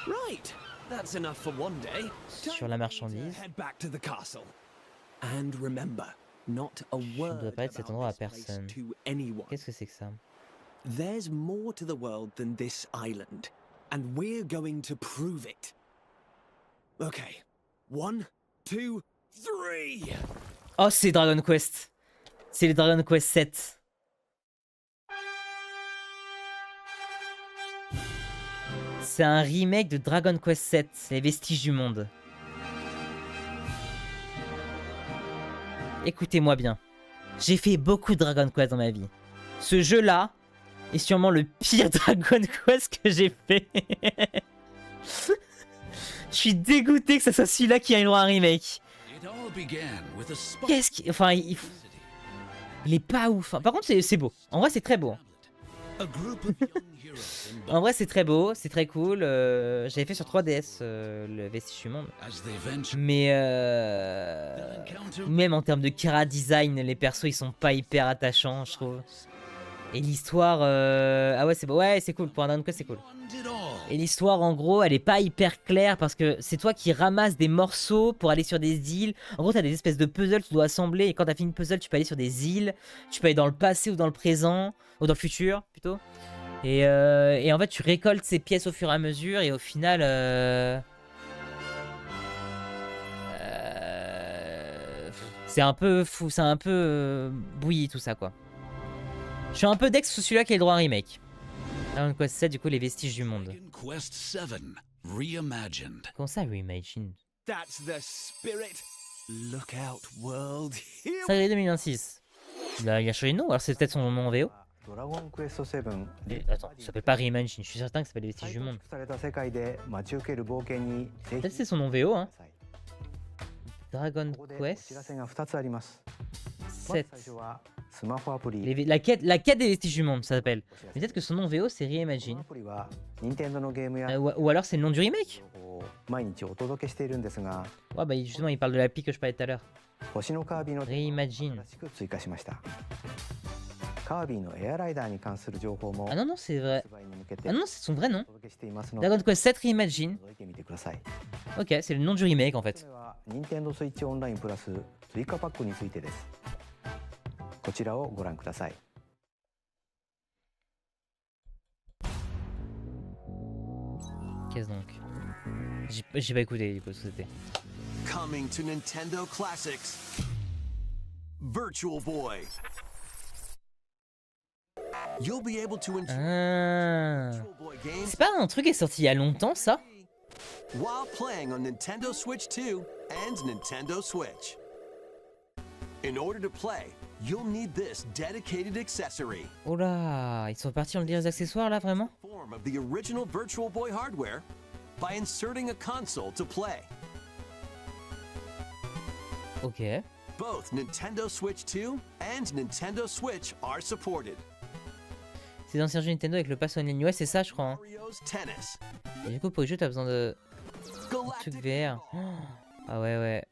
Right. That's enough for one day. sur la marchandise. Head back to the castle. And remember, not a Je ne word dois parler de cet about endroit à this place personne. to anyone. Qu'est-ce que c'est que ça? There's more to the world than this island. and we're going to prove it. Okay, 1, 2, 3. Oh, c'est Dragon Quest. C'est le Dragon Quest 7. C'est un remake de Dragon Quest 7, les vestiges du monde. Écoutez-moi bien. J'ai fait beaucoup de Dragon Quest dans ma vie. Ce jeu-là est sûrement le pire Dragon Quest que j'ai fait. Je suis dégoûté que ce soit celui-là qui ait le droit à un remake. Qu'est-ce qui... Enfin, il est pas ouf. Par contre, c'est beau. En vrai, c'est très beau. En vrai, c'est très beau, c'est très cool. J'avais fait sur 3DS le Vestige du Monde. Mais même en termes de chara design, les persos ils sont pas hyper attachants, je trouve. Et l'histoire, ah ouais, c'est beau, ouais, c'est cool. Pour un Dragon Quest, c'est cool. Et l'histoire, en gros, elle est pas hyper claire parce que c'est toi qui ramasses des morceaux pour aller sur des îles. En gros, t'as des espèces de puzzles que tu dois assembler. Et quand t'as fini le puzzle, tu peux aller sur des îles. Tu peux aller dans le passé ou dans le présent. Ou dans le futur, plutôt. Et en fait, tu récoltes ces pièces au fur et à mesure. Et au final... c'est un peu fou. C'est un peu bouilli, tout ça, quoi. Je suis un peu dex sur celui-là qui a le droit à un remake. Dragon Quest 7, du coup, les vestiges du monde. Comment ça, reimagined? That's the spirit. Look out, world. Sacré 2026. Il a changé de nom, alors c'est peut-être son nom en VO. Attends, ça s'appelle pas Reimagine, je suis certain que ça s'appelle les vestiges du monde. Peut-être c'est son nom VO, hein. Dragon Quest 7. La quête des vestiges du monde, ça s'appelle. Peut-être que son nom VO c'est Reimagine. Ou alors c'est le nom du remake. Ouais, bah justement, il parle de l'appli que je parlais tout à l'heure. Reimagine. Ah non, non, c'est vrai. Ah non, c'est son vrai nom. Dragon Quest 7 Reimagine. Ok, c'est le nom du remake en fait. Qu'est-ce donc? J'ai pas écouté du coup ce que c'était. Coming to Nintendo Classics, Virtual Boy. You'll be able to enjoy Virtual Boy games. C'est pas un truc qui est sorti il y a longtemps ça? While playing on Nintendo Switch 2 and Nintendo Switch. In order to play, you'll need this dedicated accessory. Oh là, ils sont partis en lire les accessoires là vraiment? Form of the original Virtual Boy hardware by inserting a console to play. Ok. Both Nintendo Switch 2 and Nintendo Switch are supported. C'est d'anciens jeux Nintendo avec le pass en ligne. Ouais, c'est ça, je crois. Hein. Et du coup, pour les jeux, t'as besoin de truc VR. Oh. Ah ouais, ouais.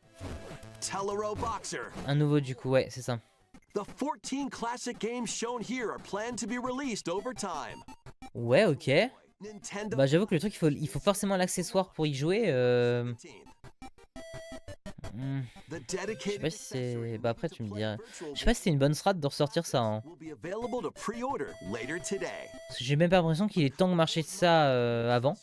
Un nouveau, du coup, ouais, c'est ça. Ouais, ok. Bah, j'avoue que le truc, il faut forcément l'accessoire pour y jouer. Je sais pas si c'est... Bah après tu me dirais... Je sais pas si c'est une bonne strat de ressortir ça hein. Parce que j'ai même pas l'impression qu'il est temps de marcher de ça avant.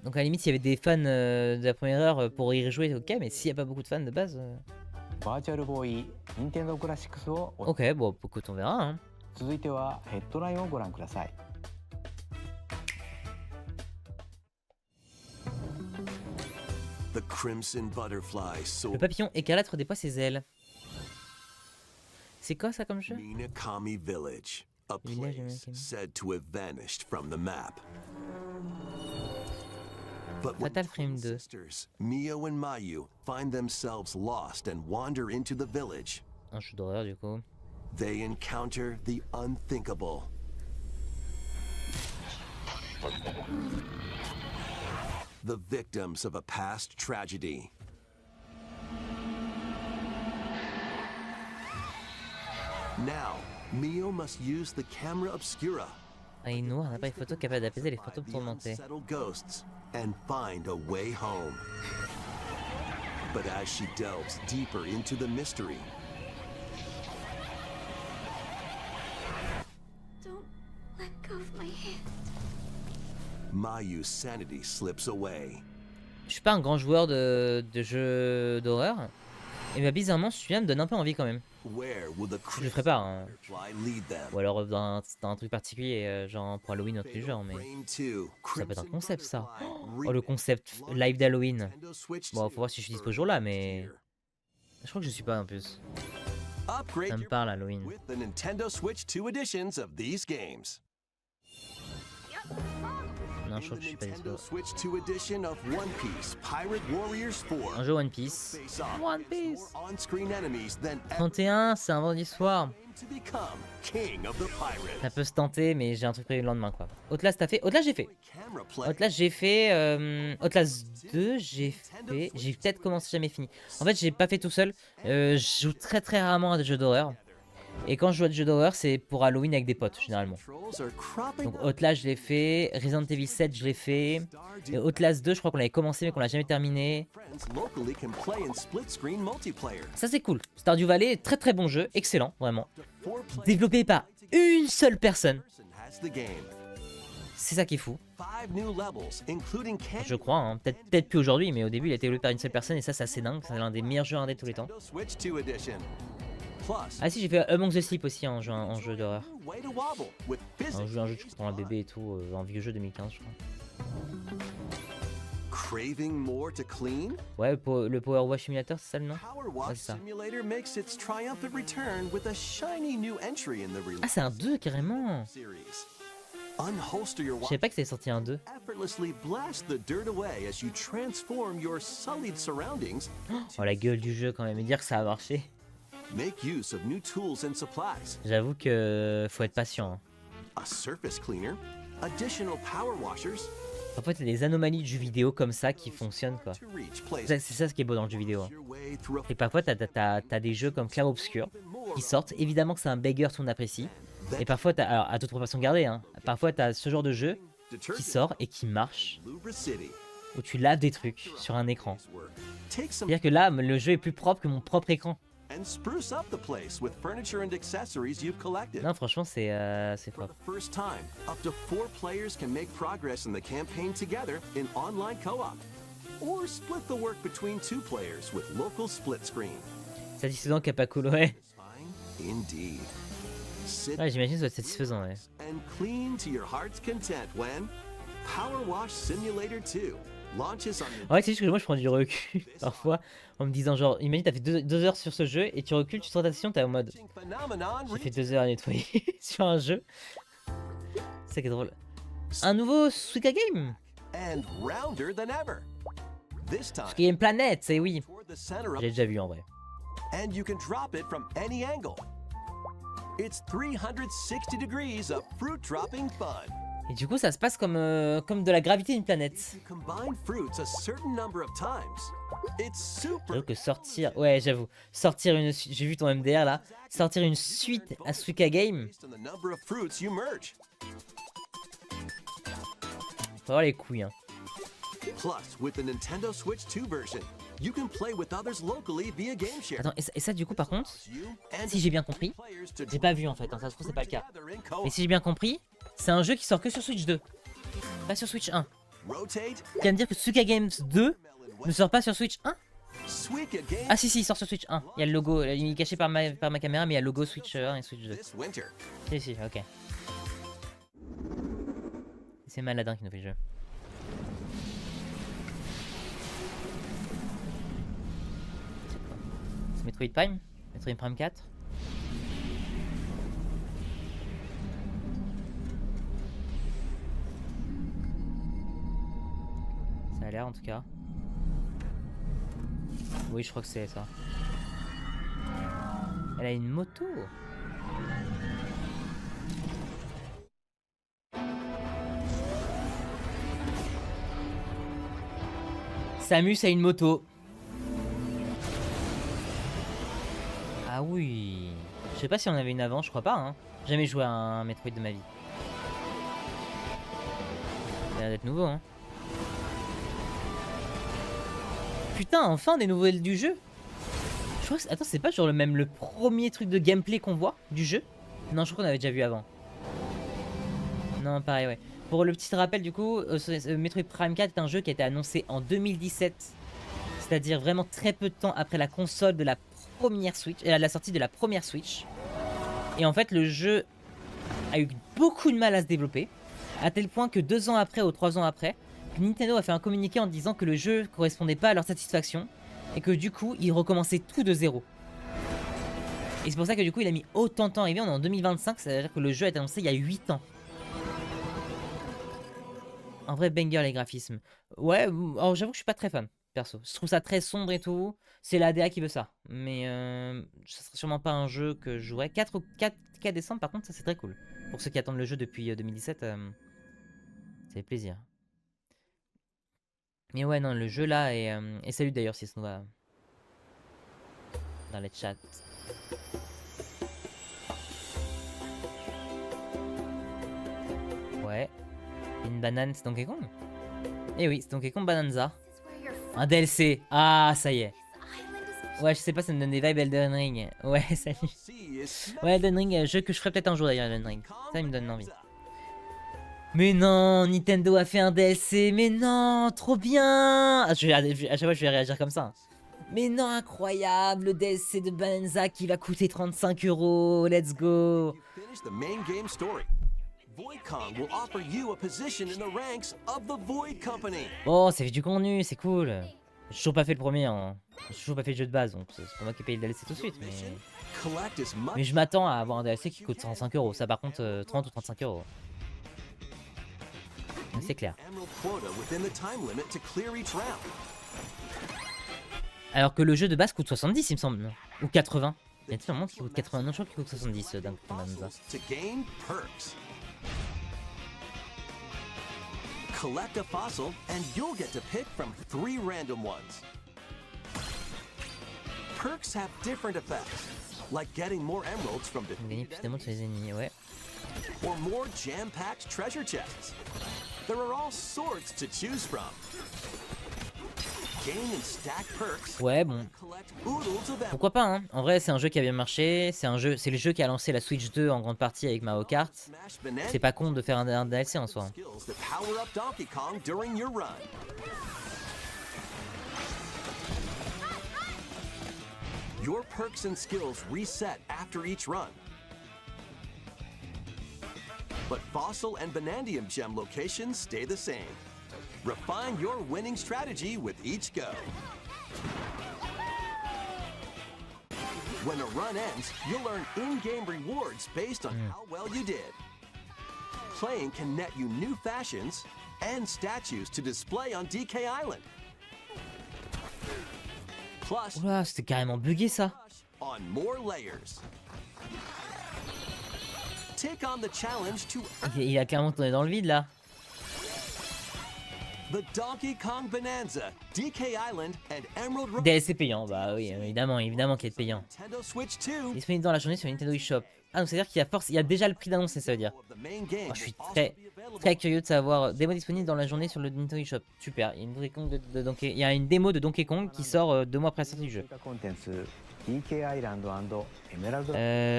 Donc à la limite s'il y avait des fans de la première heure pour y rejouer, ok, mais s'il y a pas beaucoup de fans de base... Ok, bon écoute on verra hein. Le papillon écarlate redéploie ses ailes. C'est quoi ça comme jeu? Minakami Village, a place said to have vanished from the map. But when Fatal Frame 2. sisters Mio and Mayu find themselves lost and wander into the village, Un jeu d'horreur du coup. they encounter the unthinkable. The victims of a past tragedy. Now, Mio must use the camera obscura. Un noir, un appareil photo capable d'apaiser les fantômes The tourmentés. unsettled ghosts and find a way home. But as she delves deeper into the mystery, Don't let go of my hand. Mayu's sanity slips away. Je suis pas un grand joueur de jeux d'horreur. Et bah bizarrement celui-là me donne un peu envie quand même. Where will the Je le ferai pas. Hein. Firefly lead them? Ou alors dans un truc particulier, genre pour Halloween ou tous les genres, mais ça peut être un concept ça. Oh le concept live d'Halloween. Bon faut voir si je suis dispo ce jour-là, mais je crois que je suis pas en plus. Ça me parle Halloween. With the Nintendo Switch 2 editions of these games. Non, je crois que je suis pas dispo. Nintendo Switch 2 edition of One Piece Pirate Warriors 4. Un jeu One Piece. Face off One against Piece. more on-screen enemies than ever 31, c'est un vendredi soir. to become king of the pirates. Ça peut se tenter, mais j'ai un truc prévu le lendemain quoi. Outlast t'as fait? Outlast j'ai fait. Camera play. Outlast j'ai fait. Outlast 2 j'ai fait. J'ai peut-être commencé, jamais fini. En fait j'ai pas fait tout seul. Je joue très rarement à des jeux d'horreur. Et quand je joue à des jeux d'horreur c'est pour Halloween avec des potes généralement. Controls are cropping Donc up. Outlast je l'ai fait. Resident Evil 7 je l'ai fait. Et Outlast 2 je crois qu'on l'avait commencé mais qu'on l'a jamais terminé. Friends locally can play in split screen multiplayer. Ça c'est cool. Stardew Valley, très bon jeu. Excellent, vraiment. 4 players Développé par une seule personne. has the game. C'est ça qui est fou. 5 new levels, including Je crois, hein. Peut-être plus aujourd'hui, mais au début il a été développé par une seule personne et ça c'est assez dingue. C'est l'un des meilleurs jeux indés de tous les temps. Nintendo Switch 2 edition. Plus, Ah si, j'ai fait Among the Sleep aussi en jeu d'horreur. way to wobble with physics. Un jeu de prends un bébé et tout, un vieux jeu 2015 je crois. Craving more to clean? Ouais, le Power Wash Simulator, c'est ça le nom? Power Wash c'est ça. Simulator makes its triumphant return with a shiny new entry in the Ah c'est un 2 carrément. series. Unholster your Je watch. savais pas que c'était sorti un 2. Effortlessly blast the dirt away as you transform your sullied surroundings. Oh la gueule du jeu quand même, et dire que ça a marché. Make use of new tools and supplies. J'avoue que faut être patient. Hein. A surface cleaner, additional power washers Parfois t'as des anomalies de jeux vidéo comme ça qui fonctionnent quoi. to reach places. C'est ça ce qui est beau dans le jeu vidéo. Hein. Your way through a Et parfois t'as des jeux comme Clair Obscur qui sortent. Évidemment que c'est un bagger, tout le monde apprécie. Et parfois t'as, alors à toute proportion gardée, hein, parfois t'as ce genre de jeu qui detergent sort et qui marche, lubricity. où tu laves des trucs sur un écran. Take some C'est-à-dire que là, le jeu est plus propre que mon propre écran. and spruce up the place with furniture and accessories you've collected. Non, franchement, c'est For propre. the first time, up to 4 players can make progress in the campaign together in online co-op. Or split the work between 2 players with local split screen. Satisfaisant Capaculo, ouais. Fine indeed. Sit Ouais, j'imagine que ça doit être satisfaisant, ouais. and clean to your heart's content when Power Wash Simulator 2 launches on Ouais, c'est juste que moi je prends du recul parfois en me disant genre, imagine t'as fait 2 heures sur ce jeu et tu recules, tu te rends ta session, t'es en mode the phenomenon j'ai fait 2 heures à nettoyer sur un jeu. C'est ça qui est drôle. Un nouveau Suika Game, and rounder than ever. This time, Suika Game Planet, c'est oui. toward the center of J'ai déjà vu en vrai. and you can drop it from any angle. It's 360 degrees of fruit dropping fun. Et du coup ça se passe comme de la gravité d'une planète. You combine fruits a certain number of times. It's super. J'avoue que sortir, ouais j'avoue, sortir une suite, j'ai vu ton MDR là, sortir une suite à Suika Game, Based on the number of fruits you merge. faut avoir les couilles hein. Plus, with the Nintendo Switch 2 version, you can play with others locally via game share. Attends, et ça du coup par contre, You and si j'ai bien compris, players to j'ai pas vu en fait, hein, ça se trouve c'est pas le cas. together in co-op. Mais si j'ai bien compris, c'est un jeu qui sort que sur Switch 2, pas sur Switch 1. Rotate. Tu vas me dire que Suika Games 2 ne sort pas sur Switch 1? Suika game Ah si il sort sur Switch 1. Il y a le logo, il est caché par ma caméra mais il y a le logo Switch 1 et Switch 2. this winter. Si, ok. C'est Maladin qui nous fait le jeu. C'est Metroid Prime? Metroid Prime 4? Ça a l'air en tout cas. Oui, je crois que c'est ça. Elle a une moto. Samus a une moto. Ah oui. Je sais pas si on avait une avant, je crois pas. Hein. Jamais joué à un Metroid de ma vie. Ça a l'air d'être nouveau. Hein. Putain, enfin des nouvelles du jeu. Je crois que attends, c'est pas genre le premier truc de gameplay qu'on voit du jeu? Non, je crois qu'on avait déjà vu avant. Non, pareil, ouais. Pour le petit rappel, du coup, Metroid Prime 4 est un jeu qui a été annoncé en 2017. C'est-à-dire vraiment très peu de temps après la console de la première Switch, la sortie de la première Switch. Et en fait, le jeu a eu beaucoup de mal à se développer, à tel point que 2 ans après ou 3 ans après, Nintendo a fait un communiqué en disant que le jeu correspondait pas à leur satisfaction et que du coup, ils recommençaient tout de zéro. Et c'est pour ça que du coup, il a mis autant de temps à arriver. On est en 2025, c'est-à-dire que le jeu a été annoncé il y a 8 ans. Un vrai banger, les graphismes. Ouais, alors j'avoue que je suis pas très fan, perso. Je trouve ça très sombre et tout. C'est la DA qui veut ça. Mais ça sera sûrement pas un jeu que je jouerais. 4 décembre, par contre, ça c'est très cool. Pour ceux qui attendent le jeu depuis 2017, ça fait plaisir. Mais ouais, non, le jeu là est... et salut d'ailleurs si nous va dans les chats. Ouais. Une banane, c'est Donkey Kong? Eh oui, c'est Donkey Kong Bonanza. Un DLC. Ah, ça y est. Ouais, je sais pas, ça me donne des vibes Elden Ring. Ouais, salut. Ouais, Elden Ring, jeu que je ferai peut-être un jour d'ailleurs, Elden Ring. Ça, il me donne envie. Mais non, Nintendo a fait un DLC. Mais non, trop bien. À chaque fois, je vais réagir comme ça. Mais non, incroyable, le DLC de Bonanza qui va coûter 35 €. Let's go. VoidCon will offer you a position in the ranks of the Void Company. Oh, ça fait du contenu, c'est cool. J'ai toujours pas fait le premier, hein. J'ai toujours pas fait le jeu de base, donc c'est pas moi qui paye le DLC tout de suite. Mais je m'attends à avoir un DLC qui coûte 35 €. Ça, par contre, 30 ou 35 €. C'est clair. Alors que le jeu de base coûte 70, il me semble. Ou 80. Il y a tout un monde qui coûte 80. Non, je crois qu'il coûte 70 d'un coup. Collect a fossil and you'll get to pick from 3 random ones. Perks have different effects, like getting more emeralds from gagner plus d'émeraudes sur les ennemis, ouais. Or more jam-packed treasure chests. There are all sorts to choose from. Gain and stack perks. Ouais, bon. Pourquoi pas, hein. En vrai, c'est un jeu qui a bien marché. C'est le jeu qui a lancé la Switch 2 en grande partie avec Mario Kart. C'est pas con de faire un DLC en soi. Your perks and skills reset after each run. But Fossil and Banandium gem locations stay the same. Refine your winning strategy with each go. When a run ends, you'll earn in-game rewards based on how well you did. Playing can net you new fashions and statues to display on DK Island. Plus, oula, c'était carrément bugué ça. On more layers. Take on the challenge to Il a carrément tourné dans le vide là. The Donkey Kong Bonanza, DK Island and Emerald DLC payant, bah oui, évidemment qu'il est payant. Nintendo Switch 2. Disponible dans la journée sur Nintendo eShop. Ah, donc c'est-à-dire qu'il y a déjà le prix d'annonce, ça veut dire. Oh, je suis très curieux de savoir. Démo disponible dans la journée sur le Nintendo eShop. Super, il y a une Donkey Kong il y a une démo de Donkey Kong qui sort 2 mois après la sortie du jeu.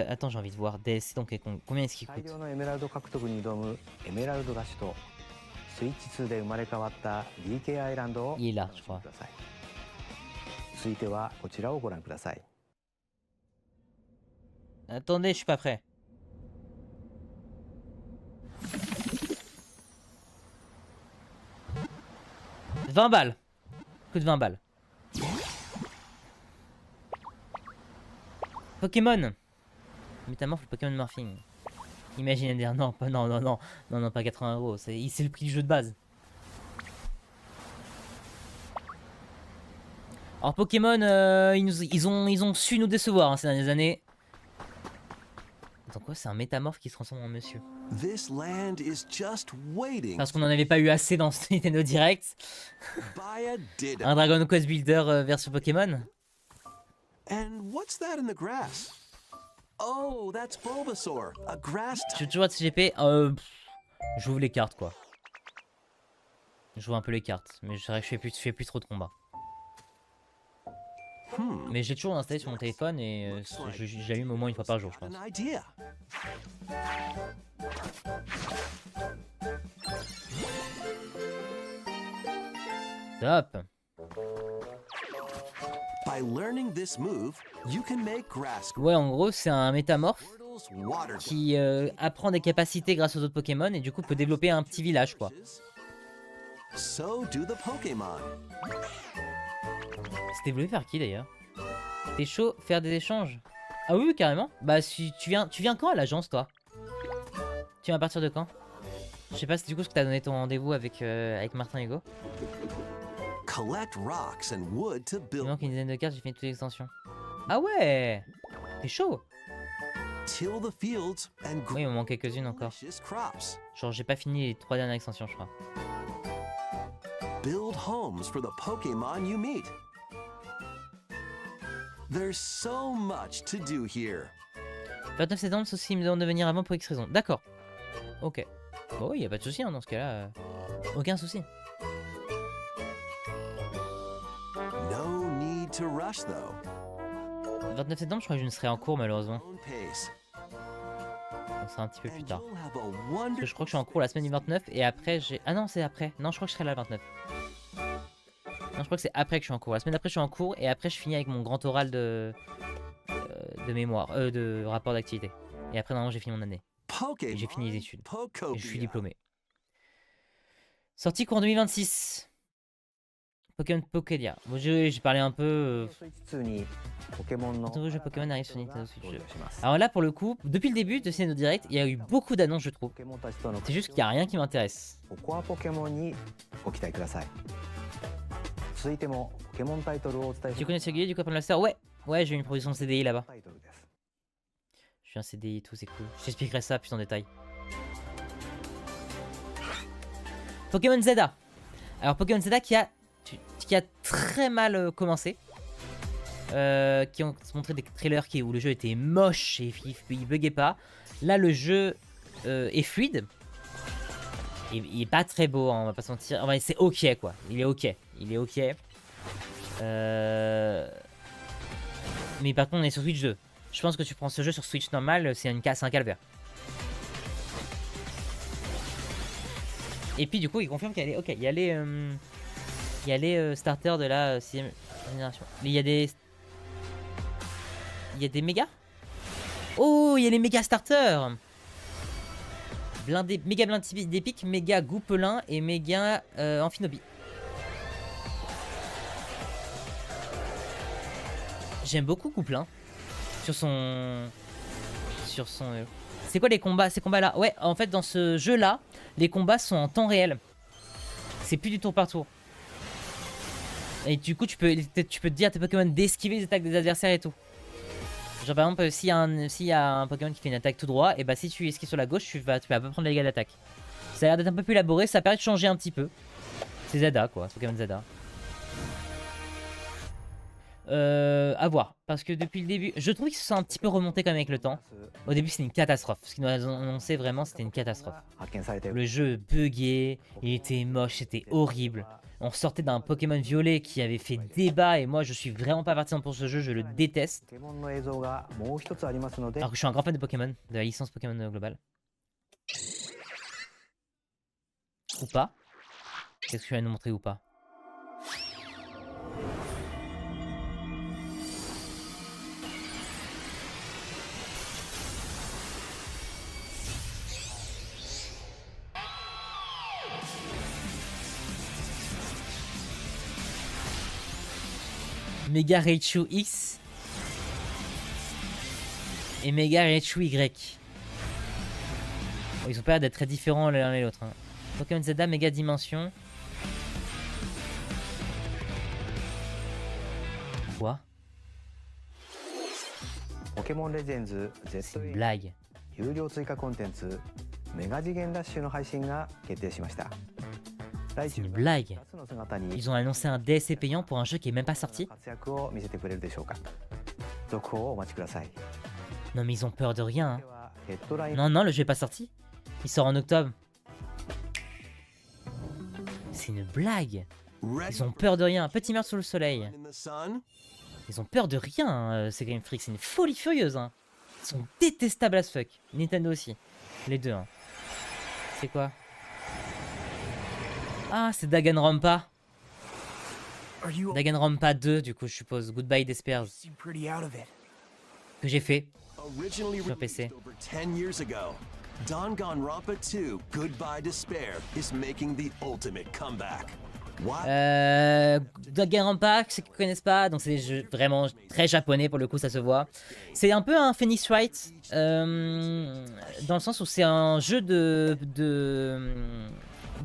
Attends, j'ai envie de voir DLC Donkey Kong. Combien est-ce qu'il coûte? Il est là, je crois. Attendez, je suis pas prêt. « 20 balles. Coûte 20 balles. Pokémon. Métamorphe le Pokémon Morphing. Imaginez dire non, pas 80 €. C'est le prix du jeu de base. Alors Pokémon, ils ont su nous décevoir hein, ces dernières années. Attends quoi, c'est un métamorphe qui se transforme en monsieur. Parce qu'on n'en avait pas eu assez dans ce Nintendo Direct. Un Dragon Quest Builder version Pokémon. And what's that in the grass? Oh, that's Bulbasaur, a grass type. Je suis toujours à TGP. J'ouvre les cartes quoi. J'ouvre un peu les cartes, mais je dirais que je fais plus trop de combats. Mais j'ai toujours installé sur mon téléphone et j'allume au moins une fois par jour, je pense. An idea. Top. By learning this move, you can make grass Ouais, en gros, c'est un métamorphe Squirtle's water qui apprend des capacités grâce aux autres Pokémon et du coup peut développer un petit village, quoi. So do the Pokémon. C'est développé par qui d'ailleurs? T'es chaud faire des échanges? Ah oui, oui, carrément. Bah si tu viens quand à l'agence, toi? Tu viens à partir de quand? Je sais pas si du coup ce que t'as donné ton rendez-vous avec Martin Hugo. Collect rocks and wood to Il build. manque une dizaine de cartes, j'ai fini toutes les extensions. Ah ouais! T'es chaud! Till the fields and grow Oui, il me manque quelques-unes encore. delicious crops. Genre j'ai pas fini les 3 dernières extensions, je crois. Build homes for the Pokémon you meet. There's so much to do here. 29 septembre, sauf s'il me demande de venir avant pour X raison. D'accord. Ok. Bon, oui, y a pas de souci hein, dans ce cas-là. Aucun souci. No need to rush though. 29 septembre, je crois que je ne serai en cours malheureusement. Own pace. On sera un petit peu plus And tard. you'll have a Parce que wonderful je crois que je suis en cours la semaine du 29 et après j'ai... Ah non, c'est après. Non, je crois que je serai là le 29. Non, je crois que c'est après que je suis en cours. La semaine d'après, je suis en cours et après, je finis avec mon grand oral de mémoire, de rapport d'activité. Et après, normalement, j'ai fini mon année. Pokémon. J'ai fini les études. Et je suis Pokopia. diplômé. Sortie cours 2026. Pokémon Pokédia. Bon, j'ai parlé un peu. スイッチ2にポケモンの Quand un nouveau jeu Pokémon arrive sur Nintendo Switch. 登場します Alors là, pour le coup, depuis le début de Nintendo Direct, il y a eu beaucoup d'annonces, je trouve. ポケモンたちとの C'est juste qu'il n'y a rien qui m'intéresse. ココアポケモンにご期待ください続いてもポケモンタイトルをお伝え Tu し connais ce guide du copain de Master? Ouais, ouais, j'ai eu une proposition de CDI là-bas. タイトルです Je suis un CDI et tout, c'est cool. Je t'expliquerai ça plus en détail. Pokémon Zelda. Alors Pokémon Zelda qui a très mal commencé. Qui ont montré des trailers où le jeu était moche et il buguait pas. Là le jeu est fluide. Il est pas très beau, hein, on va pas se mentir. Enfin, c'est ok quoi. Il est ok. Mais par contre on est sur Switch 2. Je pense que tu prends ce jeu sur Switch normal, c'est un calvaire. Et puis du coup il confirme qu'il y a les, ok, il y a les starters de la 6ème génération. Mais il y a des méga. Oh, il y a les méga starters. Méga blindé d'épique, méga goupelin et méga amphinobi. J'aime beaucoup Goupelin sur son c'est quoi les combats, ces combats là? Ouais, en fait dans ce jeu là, les combats sont en temps réel. C'est plus du tour par tour. Et du coup tu peux te dire à tes Pokémon d'esquiver les attaques des adversaires et tout. Genre par exemple s'il y a un Pokémon qui fait une attaque tout droit, et bah si tu esquives sur la gauche, tu vas pas prendre les dégâts d'attaque. Ça a l'air d'être un peu plus élaboré, ça permet de changer un petit peu. C'est Zelda quoi, c'est Pokémon Zelda. À voir, parce que depuis le début, je trouve qu'ils se sont un petit peu remontés quand même avec le temps. Au début c'était une catastrophe, ce qu'ils nous ont annoncé vraiment c'était une catastrophe. 発見されている Le jeu buguait, il était moche, c'était horrible. On sortait d'un Pokémon violet qui avait fait débat et moi je suis vraiment pas partisan pour ce jeu, je le déteste. ポケモンの映像がもう一つありますので Alors que je suis un grand fan de Pokémon, de la licence Pokémon globale. Ou pas? Qu'est-ce que tu vas nous montrer ou pas? Mega Raichu X et Mega Raichu Y. Bon, ils ont pas l'air d'être très différents l'un et l'autre. Hein. Pokémon Zelda Mega Dimension. Quoi? ポケモンレジェンズ C'est une ZA blague. 有料追加コンテンツメガ次元ダッシュの配信が決定しました来 C'est 週 une は blague. 2つの姿に Ils ont annoncé un DLC payant pour un jeu qui est même pas sorti. 活躍を見せてくれるでしょうか続報をお待ちください Non mais ils ont peur de rien. ではヘッドライン Non, non, le jeu est pas sorti. Il sort en octobre. C'est une blague. Ready Ils ont peur de rien. Petit meurtre sous le soleil. in the sun? Ils ont peur de rien, ces Game Freak, c'est une folie furieuse. Hein. Ils sont détestables as fuck. Nintendo aussi. Les deux. Hein. C'est quoi? Ah, c'est Danganronpa. Danganronpa 2, du coup, je suppose. Goodbye Despairs. Que j'ai fait sur PC. Danganronpa 2 Goodbye Despair is making the ultimate comeback. Danganronpa, ceux qui ne connaissent pas, donc c'est des jeux vraiment très japonais pour le coup, ça se voit. C'est un peu un Phoenix Wright, dans le sens où c'est un jeu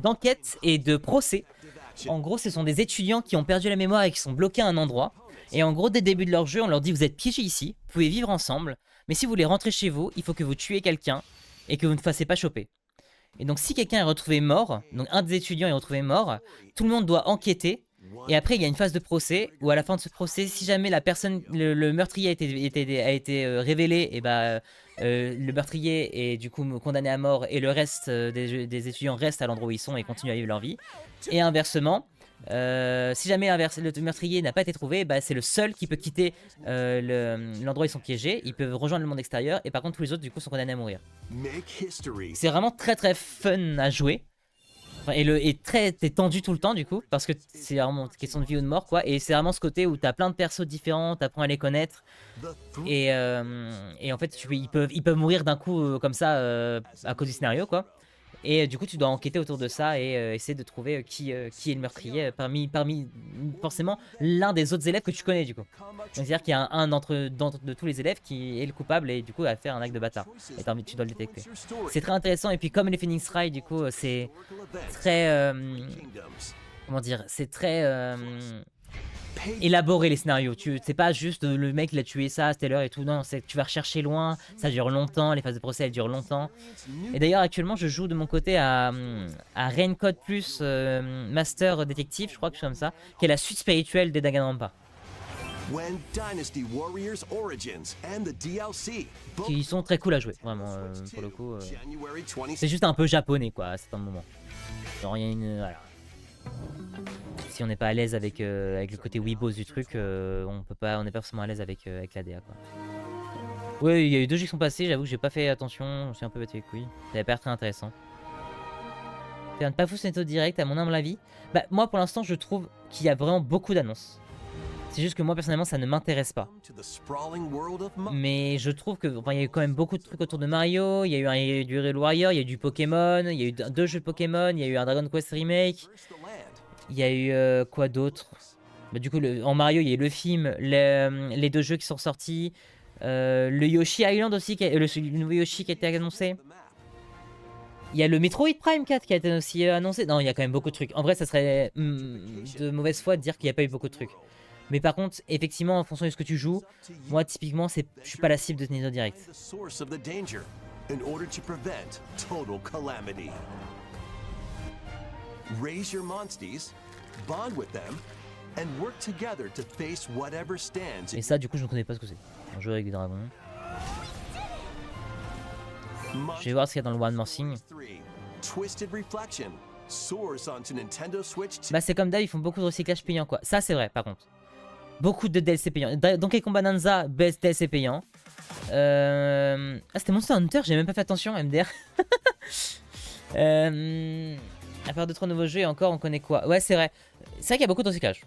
d'enquête et de procès. En gros, ce sont des étudiants qui ont perdu la mémoire et qui sont bloqués à un endroit. Et en gros, dès le début de leur jeu, on leur dit vous êtes piégés ici, vous pouvez vivre ensemble, mais si vous voulez rentrer chez vous, il faut que vous tuiez quelqu'un et que vous ne fassiez pas choper. Et donc si quelqu'un est retrouvé mort, donc un des étudiants est retrouvé mort, tout le monde doit enquêter. Et après il y a une phase de procès où à la fin de ce procès, si jamais la personne, le meurtrier a été révélé, et bah le meurtrier est du coup condamné à mort et le reste des étudiants restent à l'endroit où ils sont et continuent à vivre leur vie. Et inversement, si jamais le meurtrier n'a pas été trouvé, bah, c'est le seul qui peut quitter l'endroit où ils sont piégés. Ils peuvent rejoindre le monde extérieur et par contre tous les autres du coup sont condamnés à mourir. C'est vraiment très très fun à jouer. Enfin, t'es tendu tout le temps du coup parce que c'est vraiment une question de vie ou de mort quoi. Et c'est vraiment ce côté où t'as plein de persos différents, t'apprends à les connaître. Et en fait ils peuvent mourir d'un coup comme ça à cause du scénario quoi. Et du coup, tu dois enquêter autour de ça et essayer de trouver qui est le meurtrier parmi forcément l'un des autres élèves que tu connais du coup. C'est-à-dire qu'il y a un de tous les élèves qui est le coupable et du coup a fait un acte de bâtard. Et tu dois le détecter. C'est très intéressant et puis comme les Phoenix Wright du coup c'est très comment dire, c'est très élaborer les scénarios. C'est pas juste le mec il a tué ça à telle heure et tout. Non, c'est tu vas rechercher loin. Ça dure longtemps. Les phases de procès elles durent longtemps. Et d'ailleurs actuellement je joue de mon côté à Raincode Plus Master Detective, je crois que c'est comme ça, qui est la suite spirituelle des Danganronpa. Qui sont très cool à jouer, vraiment pour le coup. C'est juste un peu japonais quoi à certains moments. Genre il y a une voilà. Si on n'est pas à l'aise avec le côté weebos du truc, on n'est pas forcément à l'aise avec la DA quoi. Ouais, il y a eu 2 jeux qui sont passés, j'avoue que j'ai pas fait attention, je suis un peu battu les couilles. Ça avait pas l'air très intéressant. Faire ne pas foutre Neto direct à mon humble avis. Bah moi pour l'instant je trouve qu'il y a vraiment beaucoup d'annonces. C'est juste que moi personnellement ça ne m'intéresse pas. Mais je trouve que il y a eu quand même beaucoup de trucs autour de Mario, il y a eu du Hyrule Warrior, il y a eu du Pokémon, il y a eu 2 jeux Pokémon, il y a eu un Dragon Quest Remake. Il y a eu quoi d'autre? Bah, du coup, en Mario, il y a eu le film, les 2 jeux qui sont sortis. Le Yoshi Island aussi, le nouveau Yoshi qui a été annoncé. Il y a le Metroid Prime 4 qui a été aussi annoncé. Non, il y a quand même beaucoup de trucs. En vrai, ça serait de mauvaise foi de dire qu'il n'y a pas eu beaucoup de trucs. Mais par contre, effectivement, en fonction de ce que tu joues, moi, typiquement, je suis pas la cible de Nintendo Direct. Raise your monsties, bond with them, and work together to face whatever stands. Et ça, du coup, je ne connais pas ce que c'est. Un jeu avec des dragons. Je vais voir ce qu'il y a dans le One More Thing. Bah, c'est comme d'hab, ils font beaucoup de recyclage payant, quoi. Ça, c'est vrai, par contre. Beaucoup de DLC payants. Donkey Kong Bonanza, best DLC payant. Ah, c'était Monster Hunter, j'ai même pas fait attention, MDR. À part 2-3 nouveaux jeux et encore on connaît quoi. Ouais c'est vrai. C'est vrai qu'il y a beaucoup de recyclage.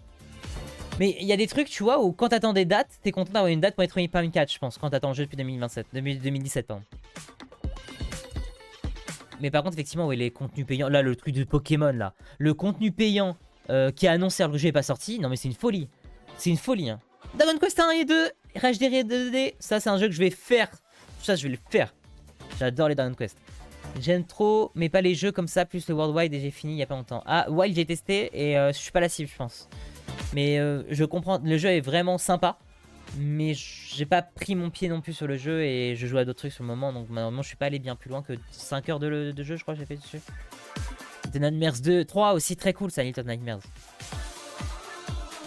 Mais il y a des trucs tu vois où quand t'attends des dates, t'es content d'avoir une date pour Metroid Prime 4 je pense. Quand t'attends le jeu depuis 2017 pardon. Mais par contre effectivement oui les contenus payants. Là le truc de Pokémon là. Le contenu payant qui est annoncé alors que le jeu est pas sorti. Non mais c'est une folie. C'est une folie hein. Dragon Quest 1 et 2. RHD 2D. Ça c'est un jeu que je vais faire. Ça je vais le faire. J'adore les Dragon Quest. J'aime trop, mais pas les jeux comme ça, plus le Worldwide et j'ai fini il y a pas longtemps. Ah, Wild j'ai testé et je suis pas la cible je pense. Mais je comprends, le jeu est vraiment sympa. Mais j'ai pas pris mon pied non plus sur le jeu et je joue à d'autres trucs sur le moment. Donc malheureusement je suis pas allé bien plus loin que 5 heures de jeu je crois que j'ai fait dessus. The Nightmares 2, 3 aussi très cool ça, Little Nightmares.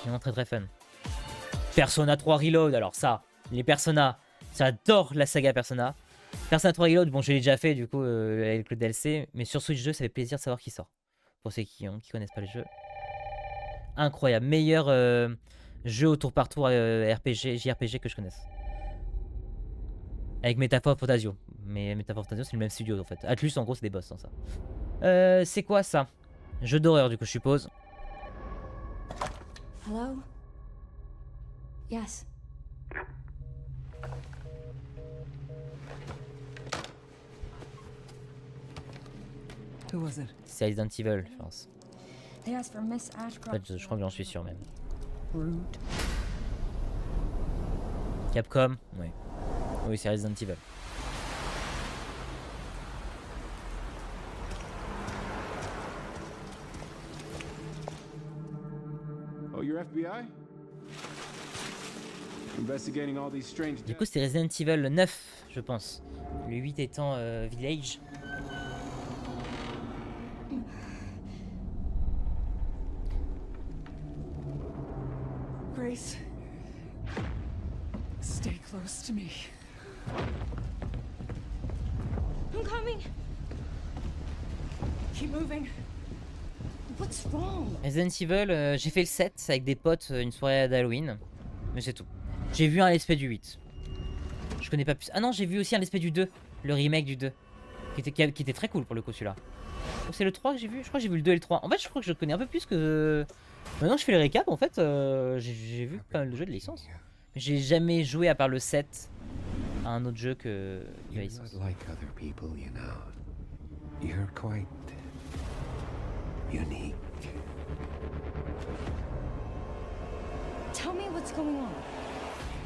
Vraiment très très fun. Persona 3 Reload, alors ça, les Persona, j'adore la saga Persona. Persona 3 Reload, bon je l'ai déjà fait du coup avec le DLC, mais sur Switch 2 ça fait plaisir de savoir qui sort. Pour ceux qui connaissent pas le jeu. Incroyable, meilleur jeu au tour par tour RPG, JRPG que je connaisse. Avec Métaphore Fantasio. Mais Métaphore Fantasio, c'est le même studio en fait. Atlus, en gros, c'est des boss, hein, ça. C'est quoi ça? Jeu d'horreur, du coup, je suppose. Hello? Yes. Who was it? C'est Resident Evil, je pense. They asked for Miss En Ashcroft. fait, je crois que j'en suis sûr même. Rude. Capcom? Oui. Oui, c'est Resident Evil. Oh, you're FBI? Investigating all these strange Du coup, c'est Resident Evil 9, je pense. Le 8 étant Village. Grace. Stay close to me. I'm coming. Keep moving. What's wrong? Resident Evil, j'ai fait le 7 avec des potes une soirée d'Halloween. Mais c'est tout. J'ai vu un let's play du 8. Je connais pas plus. Ah non, j'ai vu aussi un let's play du 2. Le remake du 2. Qui était très cool pour le coup celui-là. Oh, c'est le 3 que j'ai vu. Je crois que j'ai vu le 2 et le 3. En fait, je crois que je connais un peu plus que... Maintenant que je fais le récap, en fait, j'ai vu pas mal de jeux de licence. J'ai jamais joué à part le 7 à un autre jeu que de licence. Like other people, you know. You're quite unique. Tell me what's going on.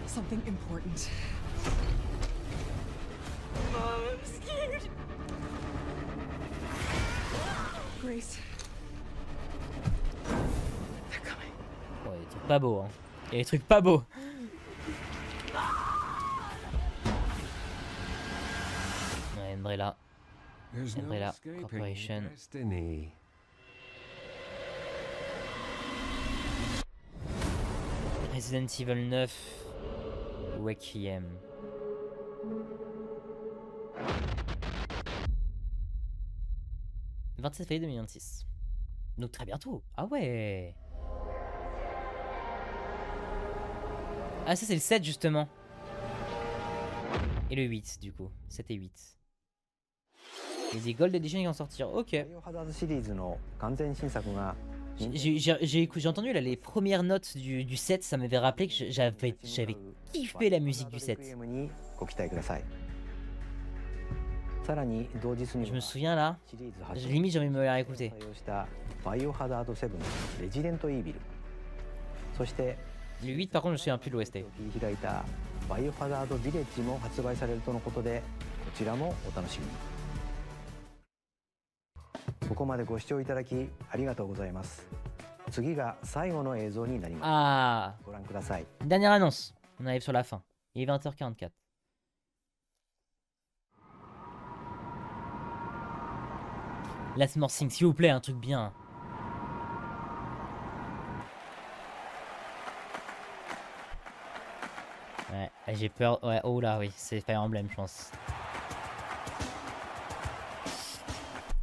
Something important. I'm scared. Grace. They're coming. Ouais, des trucs pas beaux, hein. Il y a des trucs pas beaux. Ouais, Umbrella. There's no Umbrella escaping Corporation. destiny. Resident Evil 9. Requiem. « 27 février 2026. » Donc très bientôt. Ah ouais. Ah ça c'est le 7 justement. Et le 8 du coup. 7 et 8. Il y a des Gold Edition qui vont sortir. Ok. J'ai entendu là les premières notes du 7, ça m'avait rappelé que j'avais kiffé la musique du 7. Je me souviens là, limite j'ai envie de me la réécouter. Le 8 par contre je me souviens plus de l'OST. バイオハザードビレッジも発売されるとのことで、こちらもお楽しみに。ここまでご視聴いただきありがとうございます。次が最後の映像になります。ご覧ください。Dernière annonce. On arrive sur la fin. Il est 20h44. Last More Thing, s'il vous plaît, un truc bien. Ouais, j'ai peur. Ouais, oh là, oui, c'est Fire Emblem, je pense.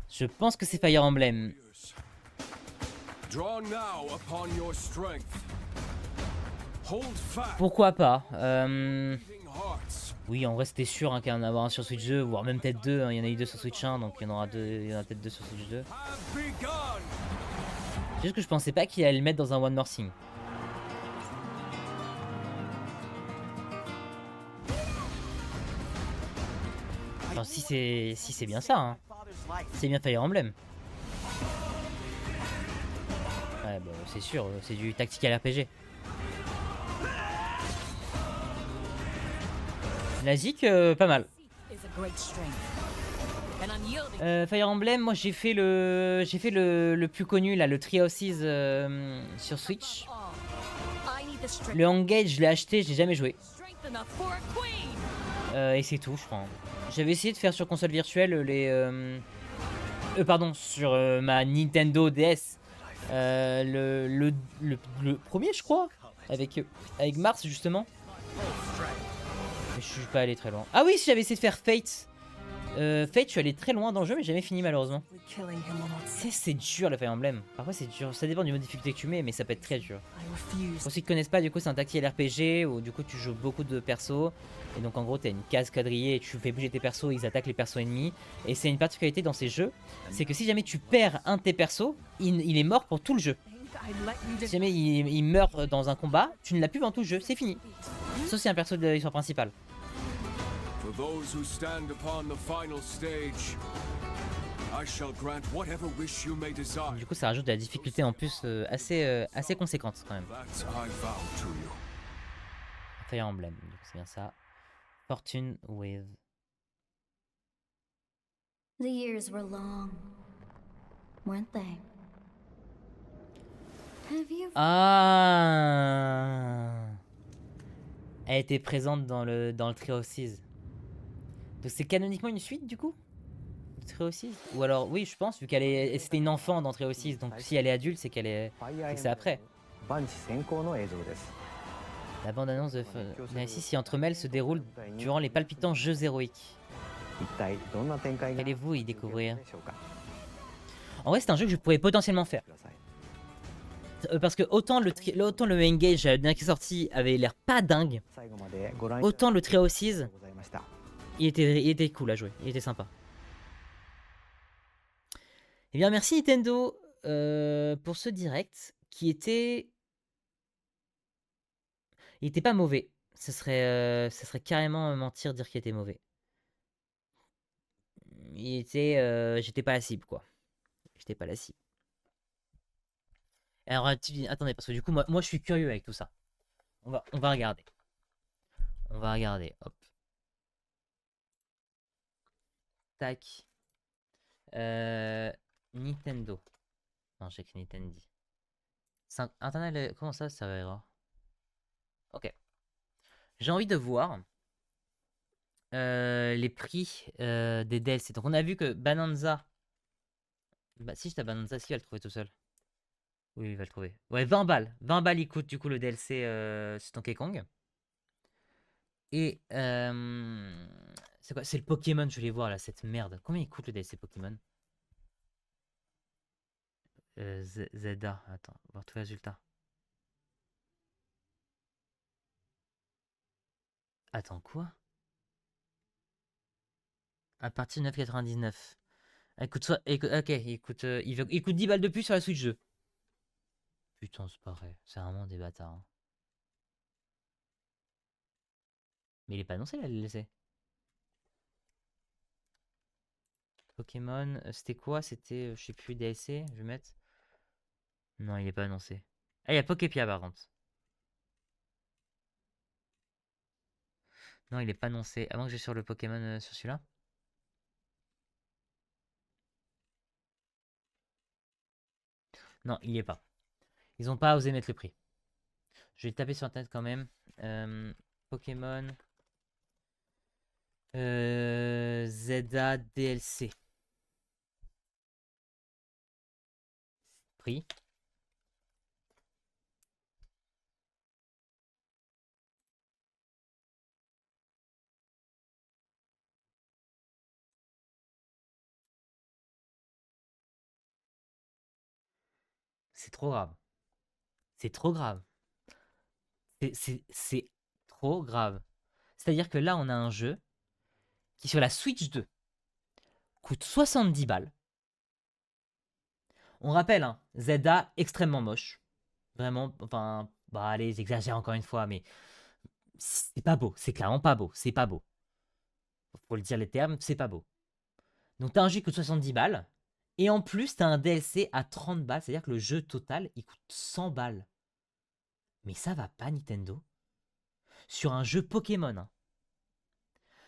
Je pense que c'est Fire Emblem. Pourquoi pas Oui, en vrai, c'était sûr hein, qu'il y en avait un sur Switch 2, voire même peut-être deux. Hein. Il y en a eu deux sur Switch 1, donc il y en aura deux, il y en a peut-être deux sur Switch 2. C'est juste que je pensais pas qu'il allait le mettre dans un One More Thing. Enfin, si c'est bien ça, hein. C'est bien Fire Emblem. Ouais, bah, c'est sûr, c'est du tactical RPG. Nazik, pas mal. Fire Emblem, moi j'ai fait le plus connu là, le Three Houses sur Switch. Le Engage, je l'ai acheté, je l'ai jamais joué. Et c'est tout, je crois. J'avais essayé de faire sur console virtuelle les pardon, sur ma Nintendo DS. Le premier, je crois, avec Mars justement. Mais je suis pas allé très loin. Ah oui, si j'avais essayé de faire Fate Fate, je suis allé très loin dans le jeu, mais j'ai jamais fini malheureusement. C'est dur le Fire Emblem. Parfois c'est dur, ça dépend du mode de difficulté que tu mets, mais ça peut être très dur. Pour ceux qui connaissent pas, du coup c'est un tactile RPG où du coup tu joues beaucoup de persos. Et donc en gros t'as une case quadrillée et tu fais bouger tes persos, ils attaquent les persos ennemis. Et c'est une particularité dans ces jeux, c'est que si jamais tu perds un de tes persos, il est mort pour tout le jeu. Si jamais il meurt dans un combat, tu ne l'as plus dans tout le jeu, c'est fini. Sauf si c'est un perso de l'histoire principale. For those who stand upon the final stage, I shall grant whatever wish you may desire. Du coup, ça rajoute de la difficulté en plus assez conséquente quand même. That's I vow to you. Fire Emblem, du coup, c'est bien ça. Fortune with. The years were long, weren't they? Have you... Ah, elle était présente dans le Three of Thieves. Donc c'est canoniquement une suite du coup, Three of Thieves? Ou alors oui, je pense, vu qu'elle c'était une enfant dans Three of Thieves, donc si elle est adulte, c'est qu'elle est, c'est après. La bande-annonce de si Entremêle se déroule durant les palpitants jeux héroïques. Allez-vous y découvrir? En vrai, c'est un jeu que je pourrais potentiellement faire. Parce que autant le Engage qui est sorti avait l'air pas dingue, autant le Three of Thieves, il était cool à jouer, il était sympa. Eh bien merci Nintendo pour ce direct qui était... Il était pas mauvais, ce serait carrément mentir dire qu'il était mauvais. Il était... j'étais pas la cible quoi. J'étais pas la cible. Alors attendez, parce que du coup moi je suis curieux avec tout ça. On va regarder. On va regarder, hop. Tac. Nintendo. Non, j'ai écrit Nintendo. Internet, comment ça ira? Ok. J'ai envie de voir les prix des DLC. Donc on a vu que Bananza. Bah si je tape Bananza, si il va le trouver tout seul. Oui, il va le trouver. Ouais, 20 balles. 20 balles il coûte du coup le DLC sur Donkey Kong. Et c'est quoi? C'est le Pokémon, je vais voir là, cette merde. Combien il coûte le DLC Pokémon? Zelda, attends, on va voir tous les résultats. Attends, quoi? À partir de 9,99. Ok, il coûte 10 balles de plus sur la Switch 2. Putain, c'est pas vrai. C'est vraiment des bâtards. Hein. Mais il est pas annoncé là, le DLC. Pokémon, c'était quoi? C'était, je sais plus, DLC, je vais mettre. Non, il est pas annoncé. Ah, il y a Poképia par contre. Non, il est pas annoncé. Avant que j'ai sur le Pokémon sur celui-là. Non, il y est pas. Ils ont pas osé mettre le prix. Je vais taper sur internet quand même. Pokémon. ZA DLC. Prix. C'est trop grave. C'est trop grave. C'est trop grave. C'est-à-dire que là, on a un jeu qui, sur la Switch 2, coûte 70 balles. On rappelle, hein, Zelda extrêmement moche. Vraiment, enfin, bah allez, j'exagère encore une fois, mais c'est pas beau. C'est clairement pas beau. C'est pas beau. Faut le dire les termes, c'est pas beau. Donc t'as un jeu qui coûte 70 balles. Et en plus, t'as un DLC à 30 balles. C'est-à-dire que le jeu total, il coûte 100 balles. Mais ça va pas, Nintendo. Sur un jeu Pokémon. Hein.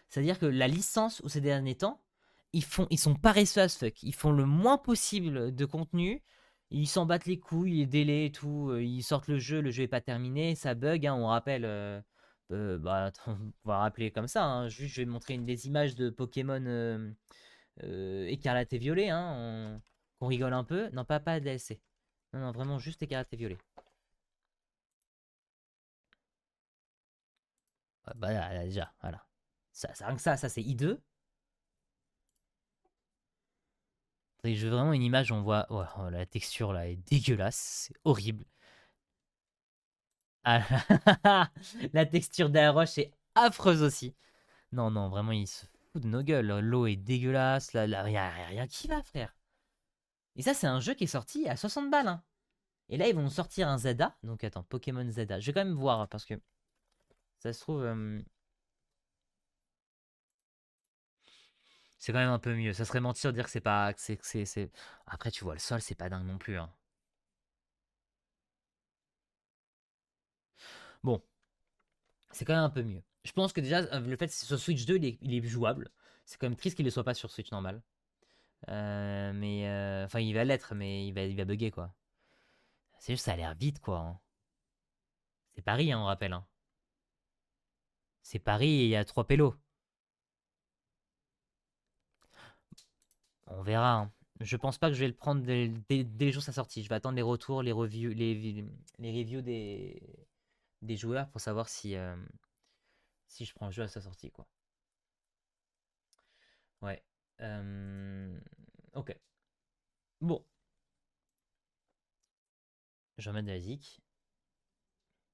C'est-à-dire que la licence, au ces derniers temps, ils sont paresseux as fuck. Ils font le moins possible de contenu. Ils s'en battent les couilles, les délais et tout. Ils sortent le jeu est pas terminé, ça bug. Hein, on rappelle. Attends, on va rappeler comme ça. Hein, juste, je vais montrer des images de Pokémon écarlate et violet. Hein, qu'on rigole un peu. Non, pas DLC. Non, non, vraiment juste écarlate et violet. Bah là, déjà, voilà. Ça, rien que ça c'est I2. Attendez, je veux vraiment une image où on voit... Ouais, oh, la texture là est dégueulasse, c'est horrible. Ah, la texture d'Aeroche est affreuse aussi. Non, non, vraiment, il se fout de nos gueules. L'eau est dégueulasse, là, y a rien qui va, frère. Et ça, c'est un jeu qui est sorti à 60 balles. Hein. Et là, ils vont sortir un Zelda. Donc, attends, Pokémon Zelda. Je vais quand même voir, parce que ça se trouve... c'est quand même un peu mieux. Ça serait mentir de dire que c'est pas... Après, tu vois, le sol, c'est pas dingue non plus. Hein. Bon, c'est quand même un peu mieux. Je pense que déjà, le fait que ce soit Switch 2, il est jouable. C'est quand même triste qu'il ne soit pas sur Switch normal. Enfin, il va l'être, mais il va bugger, quoi. C'est juste, ça a l'air vite, quoi. Hein. C'est Paris, hein, on rappelle. Hein. C'est Paris et il y a 3 pélos. On verra. Hein. Je pense pas que je vais le prendre dès les jours de sa sortie. Je vais attendre les retours, les reviews, les reviews des joueurs pour savoir si je prends le jeu à sa sortie, quoi. Ouais. Ok. Bon. Je vais remettre de la zik.